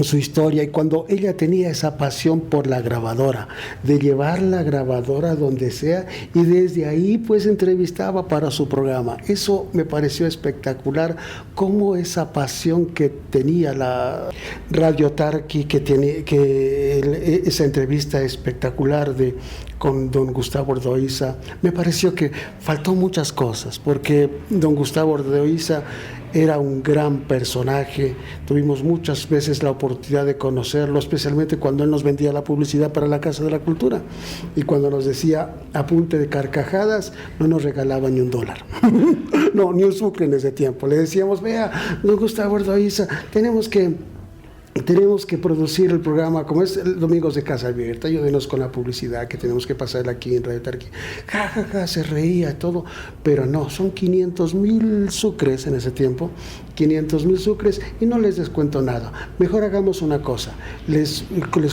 su historia y cuando ella tenía esa pasión por la grabadora, de llevar la grabadora donde sea, y desde ahí pues entrevistaba para su programa. Eso me pareció espectacular, como esa pasión que tenía la Radio Tarqui, esa entrevista espectacular con don Gustavo Ordoiza. Me pareció que faltó muchas cosas, porque don Gustavo Ordoiza Era un gran personaje, tuvimos muchas veces la oportunidad de conocerlo, especialmente cuando él nos vendía la publicidad para la Casa de la Cultura. Y cuando nos decía, a punta de carcajadas, no nos regalaba ni $1. No, ni un sucre en ese tiempo. Le decíamos, vea, don Gustavo Ordóñez, tenemos que producir el programa, como es el Domingos de Casa Abierta, ayúdenos con la publicidad que tenemos que pasar aquí en Radio Tarqui. Ja, ja, ja, se reía todo, pero no, son 500,000 sucres en ese tiempo, 500,000 sucres, y no les descuento nada. Mejor hagamos una cosa, les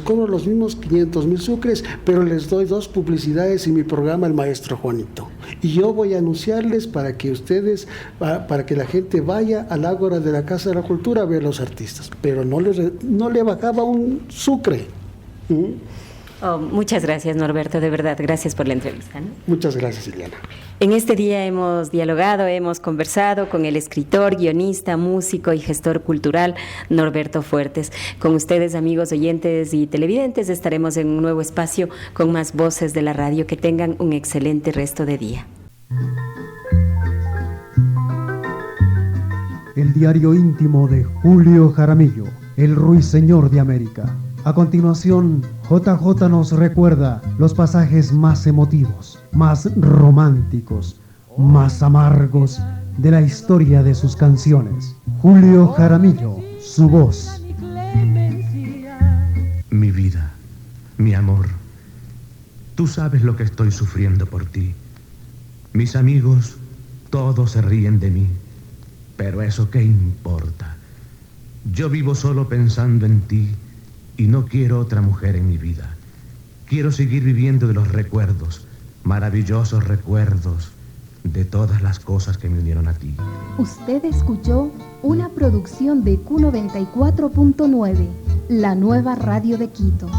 cobro los mismos 500,000 sucres, pero les doy 2 publicidades y mi programa El Maestro Juanito. Y yo voy a anunciarles para que ustedes, para que la gente vaya al ágora de la Casa de la Cultura a ver a los artistas, pero no le bajaba un sucre. Oh, muchas gracias, Norberto, de verdad, gracias por la entrevista, ¿no? Muchas gracias, Ileana. En este día hemos dialogado, hemos conversado con el escritor, guionista, músico y gestor cultural Norberto Fuertes. Con ustedes, amigos oyentes y televidentes, estaremos en un nuevo espacio con más voces de la radio. Que tengan un excelente resto de día. El diario íntimo de Julio Jaramillo, el ruiseñor de América. A continuación, JJ nos recuerda los pasajes más emotivos, más románticos, más amargos de la historia de sus canciones. Julio Jaramillo, su voz. Mi vida, mi amor, tú sabes lo que estoy sufriendo por ti. Mis amigos, todos se ríen de mí, pero ¿eso qué importa? Yo vivo solo pensando en ti y no quiero otra mujer en mi vida. Quiero seguir viviendo de los recuerdos, maravillosos recuerdos de todas las cosas que me unieron a ti. Usted escuchó una producción de Q94.9, la nueva radio de Quito.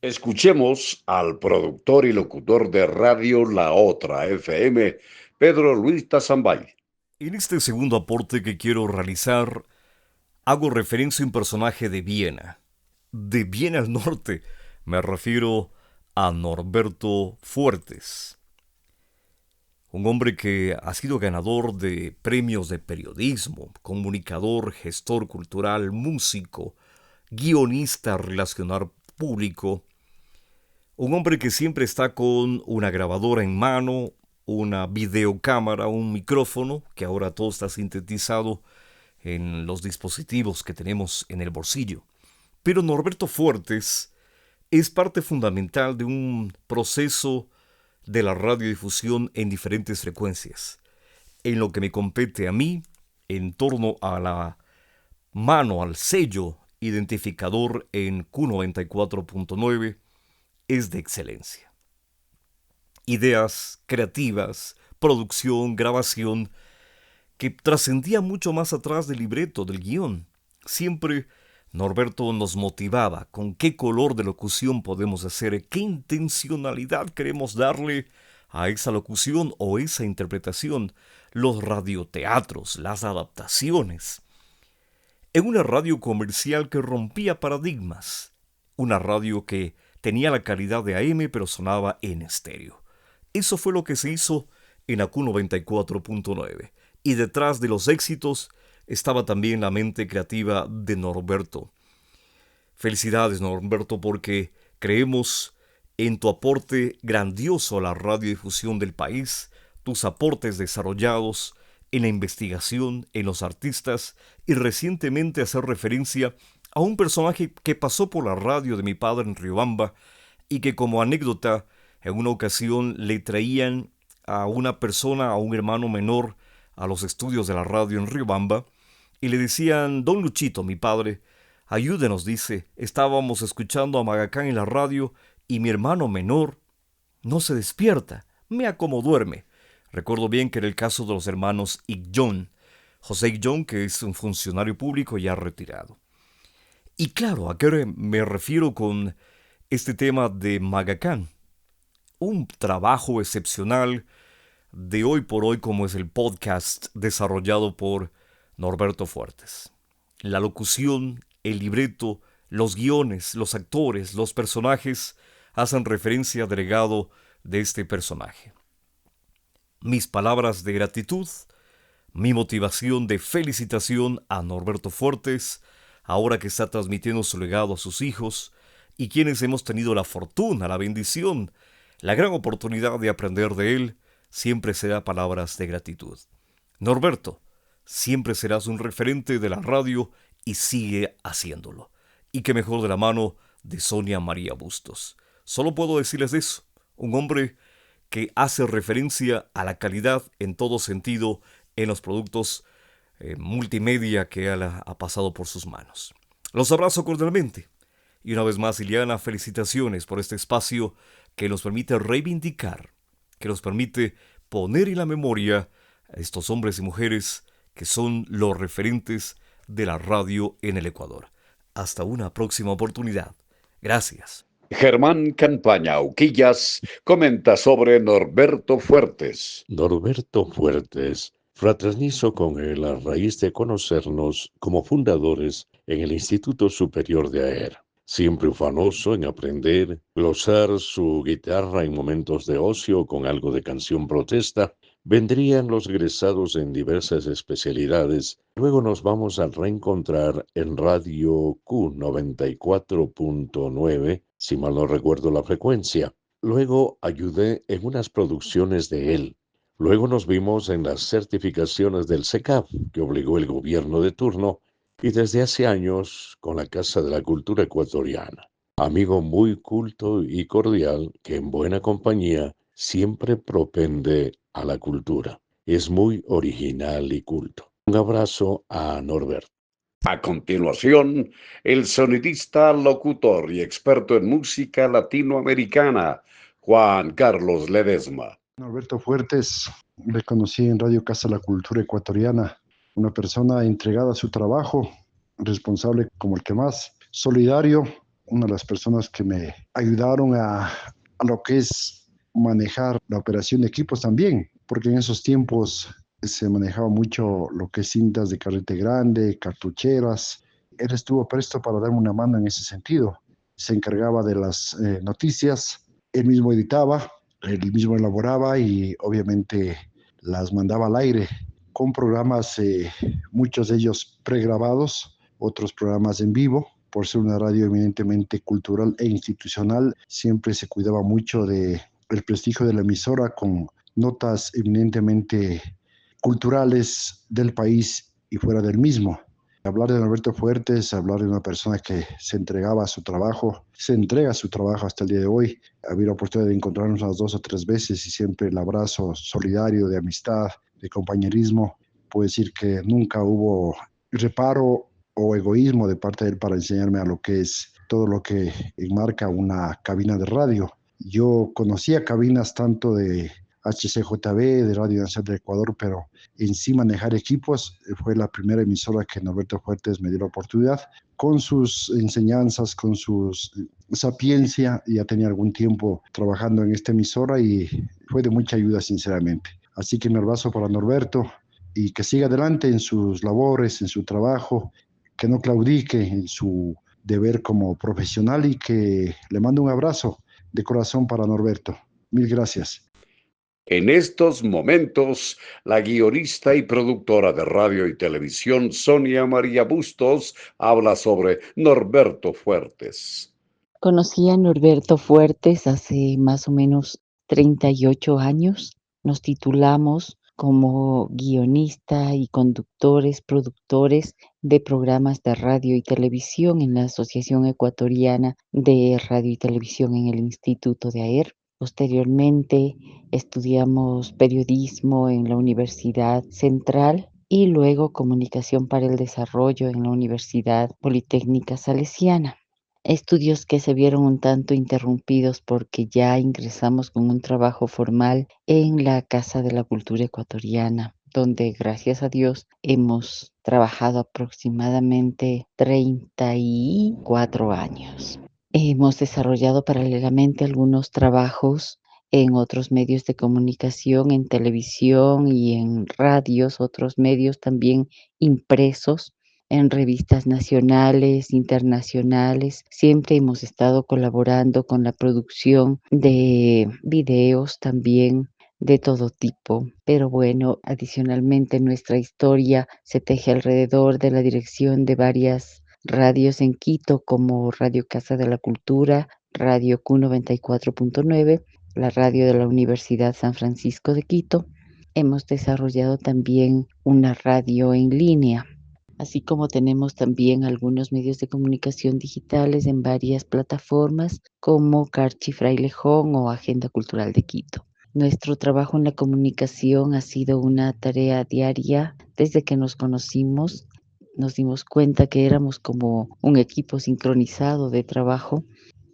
Escuchemos al productor y locutor de radio La Otra FM, Pedro Luis Tazambay. En este segundo aporte que quiero realizar, hago referencia a un personaje de Viena al norte. Me refiero a Norberto Fuertes, un hombre que ha sido ganador de premios de periodismo, comunicador, gestor cultural, músico, guionista, relacionar público, un hombre que siempre está con una grabadora en mano, una videocámara, un micrófono, que ahora todo está sintetizado en los dispositivos que tenemos en el bolsillo. Pero Norberto Fuertes es parte fundamental de un proceso de la radiodifusión en diferentes frecuencias. En lo que me compete a mí, en torno a la mano, al sello identificador en Q94.9, es de excelencia. Ideas creativas, producción, grabación, que trascendía mucho más atrás del libreto, del guión. Siempre Norberto nos motivaba con qué color de locución podemos hacer, qué intencionalidad queremos darle a esa locución o esa interpretación, los radioteatros, las adaptaciones. En una radio comercial que rompía paradigmas, una radio que tenía la calidad de AM pero sonaba en estéreo. Eso fue lo que se hizo en la Q94.9. Y detrás de los éxitos estaba también la mente creativa de Norberto. Felicidades, Norberto, porque creemos en tu aporte grandioso a la radiodifusión del país, tus aportes desarrollados en la investigación, en los artistas, y recientemente hacer referencia a un personaje que pasó por la radio de mi padre en Riobamba y que, como anécdota, en una ocasión le traían a una persona, a un hermano menor, a los estudios de la radio en Riobamba, y le decían: don Luchito, mi padre, ayúdenos, dice, estábamos escuchando a Magacán en la radio y mi hermano menor no se despierta, mea como duerme. Recuerdo bien que era el caso de los hermanos Igllón, José Igllón, que es un funcionario público ya retirado. Y claro, ¿a qué me refiero con este tema de Magacán? Un trabajo excepcional de hoy por hoy, como es el podcast desarrollado por Norberto Fuertes. La locución, el libreto, los guiones, los actores, los personajes hacen referencia al legado de este personaje. mis palabras de gratitud, mi motivación de felicitación a Norberto Fuertes, ahora que está transmitiendo su legado a sus hijos, y quienes hemos tenido la fortuna, la bendición, la gran oportunidad de aprender de él, siempre será palabras de gratitud. Norberto, siempre serás un referente de la radio y sigue haciéndolo. Y qué mejor de la mano de Sonia María Bustos. Solo puedo decirles eso, un hombre que hace referencia a la calidad en todo sentido en los productos multimedia que ha pasado por sus manos. Los abrazo cordialmente. Y una vez más, Ileana, felicitaciones por este espacio que nos permite reivindicar, que nos permite poner en la memoria a estos hombres y mujeres que son los referentes de la radio en el Ecuador. Hasta una próxima oportunidad. Gracias. Germán Campaña Uquillas comenta sobre Norberto Fuertes. Norberto Fuertes fraternizo con él a raíz de conocernos como fundadores en el Instituto Superior de AER. Siempre ufanoso en aprender, glosar su guitarra en momentos de ocio con algo de canción protesta, vendrían los egresados en diversas especialidades. Luego nos vamos a reencontrar en Radio Q94.9, si mal no recuerdo la frecuencia. Luego ayudé en unas producciones de él. Luego nos vimos en las certificaciones del SECAF, que obligó el gobierno de turno, y desde hace años con la Casa de la Cultura Ecuatoriana. Amigo muy culto y cordial que en buena compañía siempre propende a la cultura. Es muy original y culto. Un abrazo a Norberto. A continuación, el sonidista, locutor y experto en música latinoamericana, Juan Carlos Ledesma. Norberto Fuertes, le conocí en Radio Casa de la Cultura Ecuatoriana, una persona entregada a su trabajo, responsable como el que más, solidario, una de las personas que me ayudaron a lo que es manejar la operación de equipos también, porque en esos tiempos se manejaba mucho lo que es cintas de carrete grande, cartucheras. Él estuvo presto para darme una mano en ese sentido. Se encargaba de las noticias, él mismo editaba, él mismo elaboraba y obviamente las mandaba al aire con programas, muchos de ellos pregrabados, otros programas en vivo. Por ser una radio eminentemente cultural e institucional, siempre se cuidaba mucho del prestigio de la emisora con notas eminentemente culturales del país y fuera del mismo. Hablar de Norberto Fuertes, hablar de una persona que se entregaba a su trabajo, se entrega a su trabajo hasta el día de hoy. Había la oportunidad de encontrarnos unas 2 o 3 veces y siempre el abrazo solidario de amistad, de compañerismo. Puedo decir que nunca hubo reparo o egoísmo de parte de él para enseñarme a lo que es todo lo que enmarca una cabina de radio. Yo conocía cabinas tanto de HCJB, de Radio Nacional de Ecuador, pero en sí manejar equipos fue la primera emisora que Norberto Fuertes me dio la oportunidad. Con sus enseñanzas, con su sapiencia, ya tenía algún tiempo trabajando en esta emisora y fue de mucha ayuda, sinceramente. Así que mi abrazo para Norberto y que siga adelante en sus labores, en su trabajo, que no claudique en su deber como profesional y que le mando un abrazo de corazón para Norberto. Mil gracias. En estos momentos, la guionista y productora de radio y televisión Sonia María Bustos habla sobre Norberto Fuertes. Conocí a Norberto Fuertes hace más o menos 38 años. Nos titulamos como guionista y conductores, productores de programas de radio y televisión en la Asociación Ecuatoriana de Radio y Televisión en el Instituto de AER. Posteriormente estudiamos periodismo en la Universidad Central y luego comunicación para el desarrollo en la Universidad Politécnica Salesiana. Estudios que se vieron un tanto interrumpidos porque ya ingresamos con un trabajo formal en la Casa de la Cultura Ecuatoriana, donde gracias a Dios hemos trabajado aproximadamente 34 años. Hemos desarrollado paralelamente algunos trabajos en otros medios de comunicación, en televisión y en radios, otros medios también impresos, en revistas nacionales, internacionales. Siempre hemos estado colaborando con la producción de videos también de todo tipo. Pero bueno, adicionalmente nuestra historia se teje alrededor de la dirección de varias radios en Quito, como Radio Casa de la Cultura, Radio Q94.9, la radio de la Universidad San Francisco de Quito. Hemos desarrollado también una radio en línea, así como tenemos también algunos medios de comunicación digitales en varias plataformas como Carchi Frailejón o Agenda Cultural de Quito. Nuestro trabajo en la comunicación ha sido una tarea diaria desde que nos conocimos. Nos dimos cuenta que éramos como un equipo sincronizado de trabajo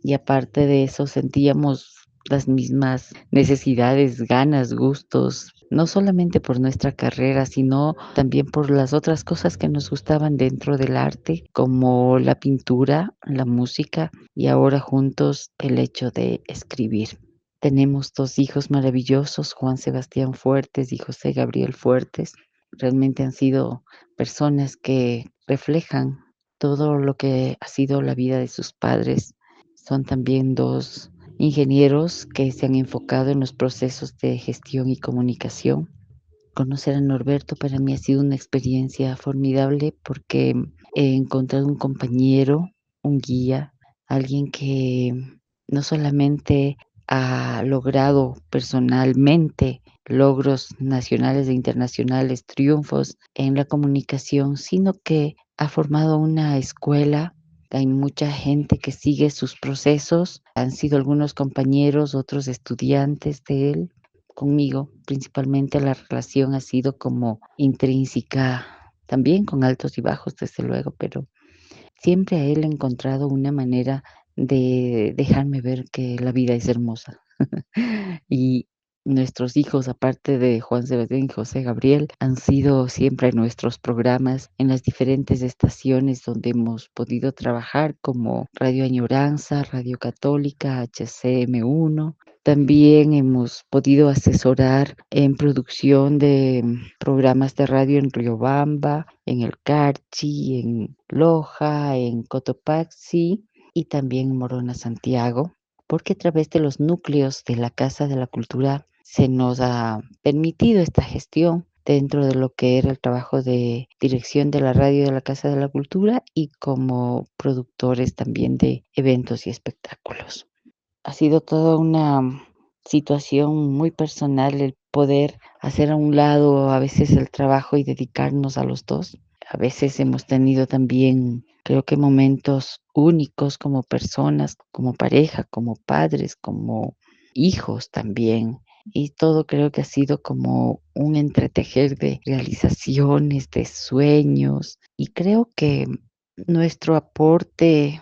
y aparte de eso sentíamos las mismas necesidades, ganas, gustos, no solamente por nuestra carrera, sino también por las otras cosas que nos gustaban dentro del arte, como la pintura, la música y ahora juntos el hecho de escribir. Tenemos 2 hijos maravillosos, Juan Sebastián Fuertes y José Gabriel Fuertes. Realmente han sido personas que reflejan todo lo que ha sido la vida de sus padres. Son también 2 ingenieros que se han enfocado en los procesos de gestión y comunicación. Conocer a Norberto para mí ha sido una experiencia formidable porque he encontrado un compañero, un guía, alguien que no solamente ha logrado personalmente logros nacionales e internacionales, triunfos en la comunicación, sino que ha formado una escuela. Hay mucha gente que sigue sus procesos, han sido algunos compañeros, otros estudiantes de él. Conmigo, principalmente la relación ha sido como intrínseca, también con altos y bajos, desde luego, pero siempre a él he encontrado una manera de dejarme ver que la vida es hermosa. Y nuestros hijos, aparte de Juan Sebastián y José Gabriel, han sido siempre nuestros programas en las diferentes estaciones donde hemos podido trabajar, como Radio Añoranza, Radio Católica, HCM1. También hemos podido asesorar en producción de programas de radio en Riobamba, en El Carchi, en Loja, en Cotopaxi y también en Morona, Santiago, porque a través de los núcleos de la Casa de la Cultura se nos ha permitido esta gestión dentro de lo que era el trabajo de dirección de la radio de la Casa de la Cultura y como productores también de eventos y espectáculos. Ha sido toda una situación muy personal el poder hacer a un lado a veces el trabajo y dedicarnos a los 2. A veces hemos tenido también, creo que momentos únicos como personas, como pareja, como padres, como hijos también. Y todo creo que ha sido como un entretejer de realizaciones, de sueños. Y creo que nuestro aporte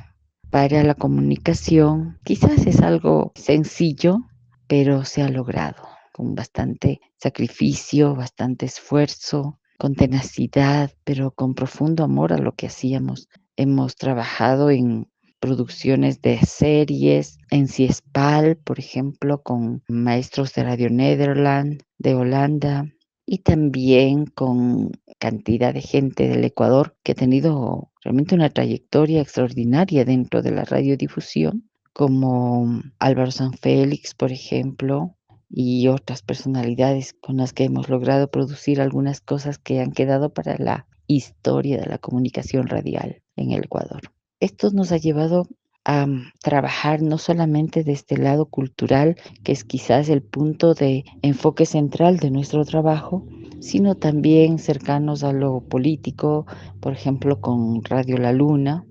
para la comunicación quizás es algo sencillo, pero se ha logrado con bastante sacrificio, bastante esfuerzo, con tenacidad, pero con profundo amor a lo que hacíamos. Hemos trabajado en producciones de series, en CIESPAL, por ejemplo, con maestros de Radio Nederland, de Holanda, y también con cantidad de gente del Ecuador que ha tenido realmente una trayectoria extraordinaria dentro de la radiodifusión, como Álvaro Sanfélix, por ejemplo, y otras personalidades con las que hemos logrado producir algunas cosas que han quedado para la historia de la comunicación radial en el Ecuador. Esto nos ha llevado a trabajar no solamente de este lado cultural, que es quizás el punto de enfoque central de nuestro trabajo, sino también cercanos a lo político, por ejemplo, con Radio La Luna.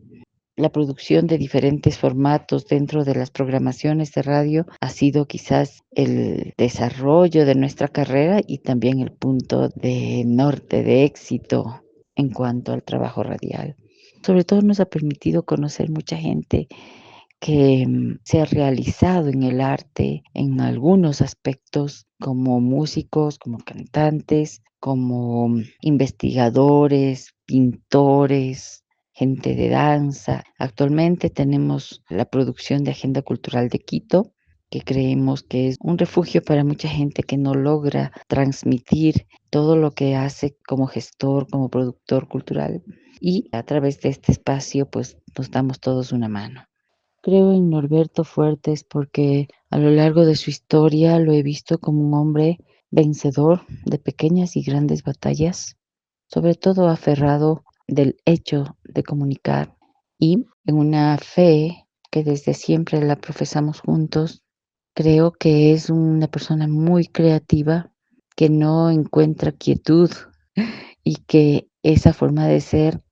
La producción de diferentes formatos dentro de las programaciones de radio ha sido quizás el desarrollo de nuestra carrera y también el punto de norte, de éxito en cuanto al trabajo radial. Sobre todo nos ha permitido conocer mucha gente que se ha realizado en el arte en algunos aspectos, como músicos, como cantantes, como investigadores, pintores, gente de danza. Actualmente tenemos la producción de Agenda Cultural de Quito, que creemos que es un refugio para mucha gente que no logra transmitir todo lo que hace como gestor, como productor cultural. Y a través de este espacio, pues nos damos todos una mano. Creo en Norberto Fuertes porque a lo largo de su historia lo he visto como un hombre vencedor de pequeñas y grandes batallas, sobre todo aferrado del hecho de comunicar y en una fe que desde siempre la profesamos juntos. Creo que es una persona muy creativa, que no encuentra quietud y que esa forma de ser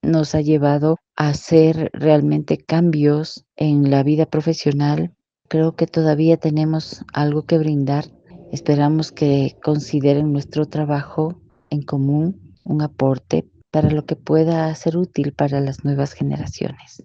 nos ha llevado a hacer realmente cambios en la vida profesional. Creo que todavía tenemos algo que brindar. Esperamos que consideren nuestro trabajo en común un aporte para lo que pueda ser útil para las nuevas generaciones.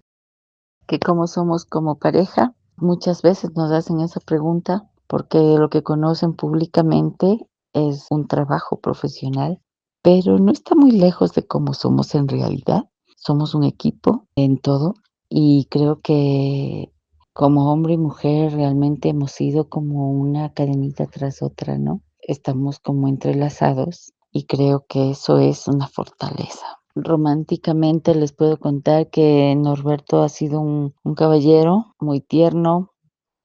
Que como somos como pareja, muchas veces nos hacen esa pregunta porque lo que conocen públicamente es un trabajo profesional, pero no está muy lejos de cómo somos en realidad. Somos un equipo en todo y creo que como hombre y mujer realmente hemos sido como una cadenita tras otra, ¿no? Estamos como entrelazados y creo que eso es una fortaleza. Románticamente les puedo contar que Norberto ha sido un caballero muy tierno,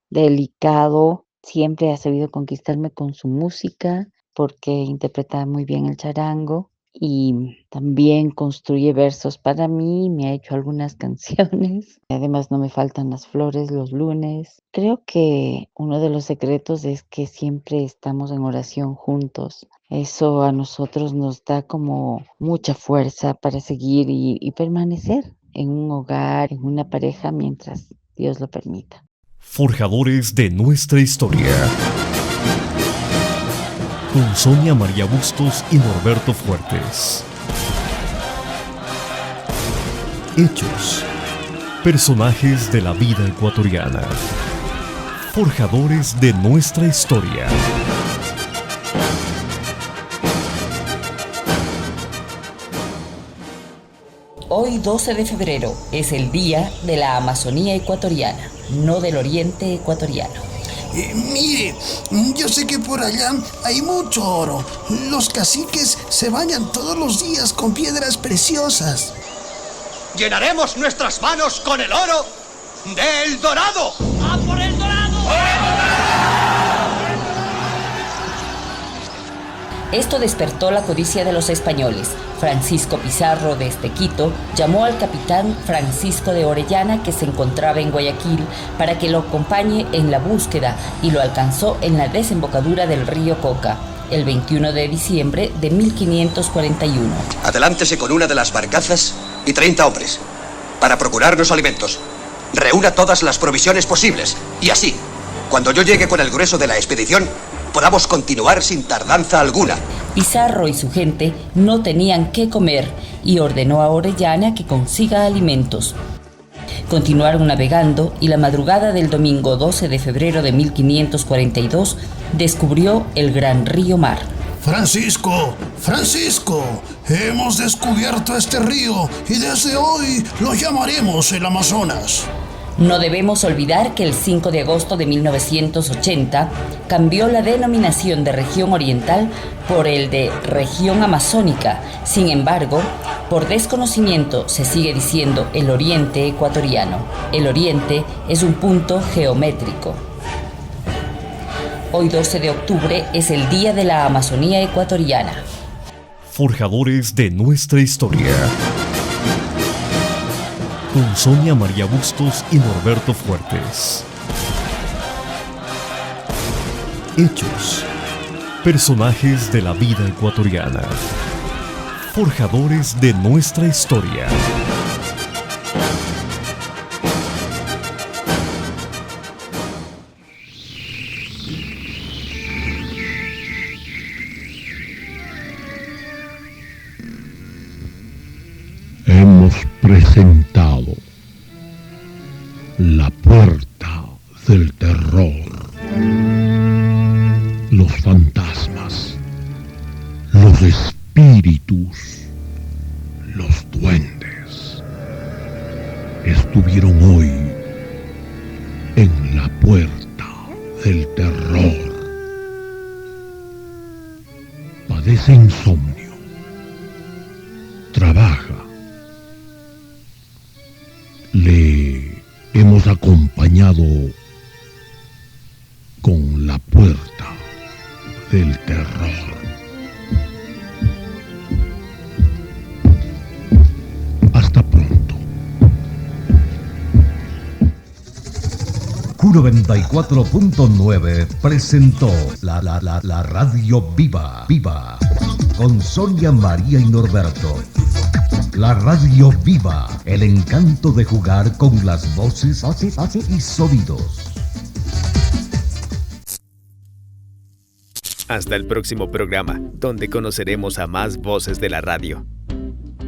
delicado, siempre ha sabido conquistarme con su música porque interpreta muy bien el charango y también construye versos para mí, me ha hecho algunas canciones. Además no me faltan las flores los lunes. Creo que uno de los secretos es que siempre estamos en oración juntos. Eso a nosotros nos da como mucha fuerza para seguir y permanecer en un hogar, en una pareja mientras Dios lo permita. Forjadores de nuestra historia. Con Sonia María Bustos y Norberto Fuertes. Hechos. Personajes de la vida ecuatoriana. Forjadores de nuestra historia. Hoy 12 de febrero es el Día de la Amazonía Ecuatoriana, no del Oriente Ecuatoriano. Mire, yo sé que por allá hay mucho oro. Los caciques se bañan todos los días con piedras preciosas. Llenaremos nuestras manos con el oro del Dorado. ¡A por el Dorado! Esto despertó la codicia de los españoles. Francisco Pizarro desde Quito llamó al capitán Francisco de Orellana, que se encontraba en Guayaquil, para que lo acompañe en la búsqueda y lo alcanzó en la desembocadura del río Coca, el 21 de diciembre de 1541. Adelántese con una de las barcazas y 30 hombres para procurarnos alimentos. Reúna todas las provisiones posibles y así, cuando yo llegue con el grueso de la expedición, podamos continuar sin tardanza alguna. Pizarro y su gente no tenían qué comer y ordenó a Orellana que consiga alimentos. Continuaron navegando y la madrugada del domingo 12 de febrero de 1542 descubrió el gran río Mar. Francisco, hemos descubierto este río y desde hoy lo llamaremos el Amazonas. No debemos olvidar que el 5 de agosto de 1980 cambió la denominación de región oriental por el de región amazónica. Sin embargo, por desconocimiento se sigue diciendo el oriente ecuatoriano. El oriente es un punto geométrico. Hoy 12 de octubre es el Día de la Amazonía Ecuatoriana. Forjadores de nuestra historia. Con Sonia María Bustos y Norberto Fuertes. Hechos. Personajes de la vida ecuatoriana. Forjadores de nuestra historia. Hemos presentado La Puerta del Terror. Los fantasmas, los espíritus, los duendes estuvieron hoy en La Puerta del Terror. Padece insomnio, trabaja. Le hemos acompañado con La Puerta del Terror. Hasta pronto. Q94.9 presentó la Radio Viva, con Sonia María y Norberto. La Radio Viva, el encanto de jugar con las voces y sonidos. Hasta el próximo programa, donde conoceremos a más voces de la radio.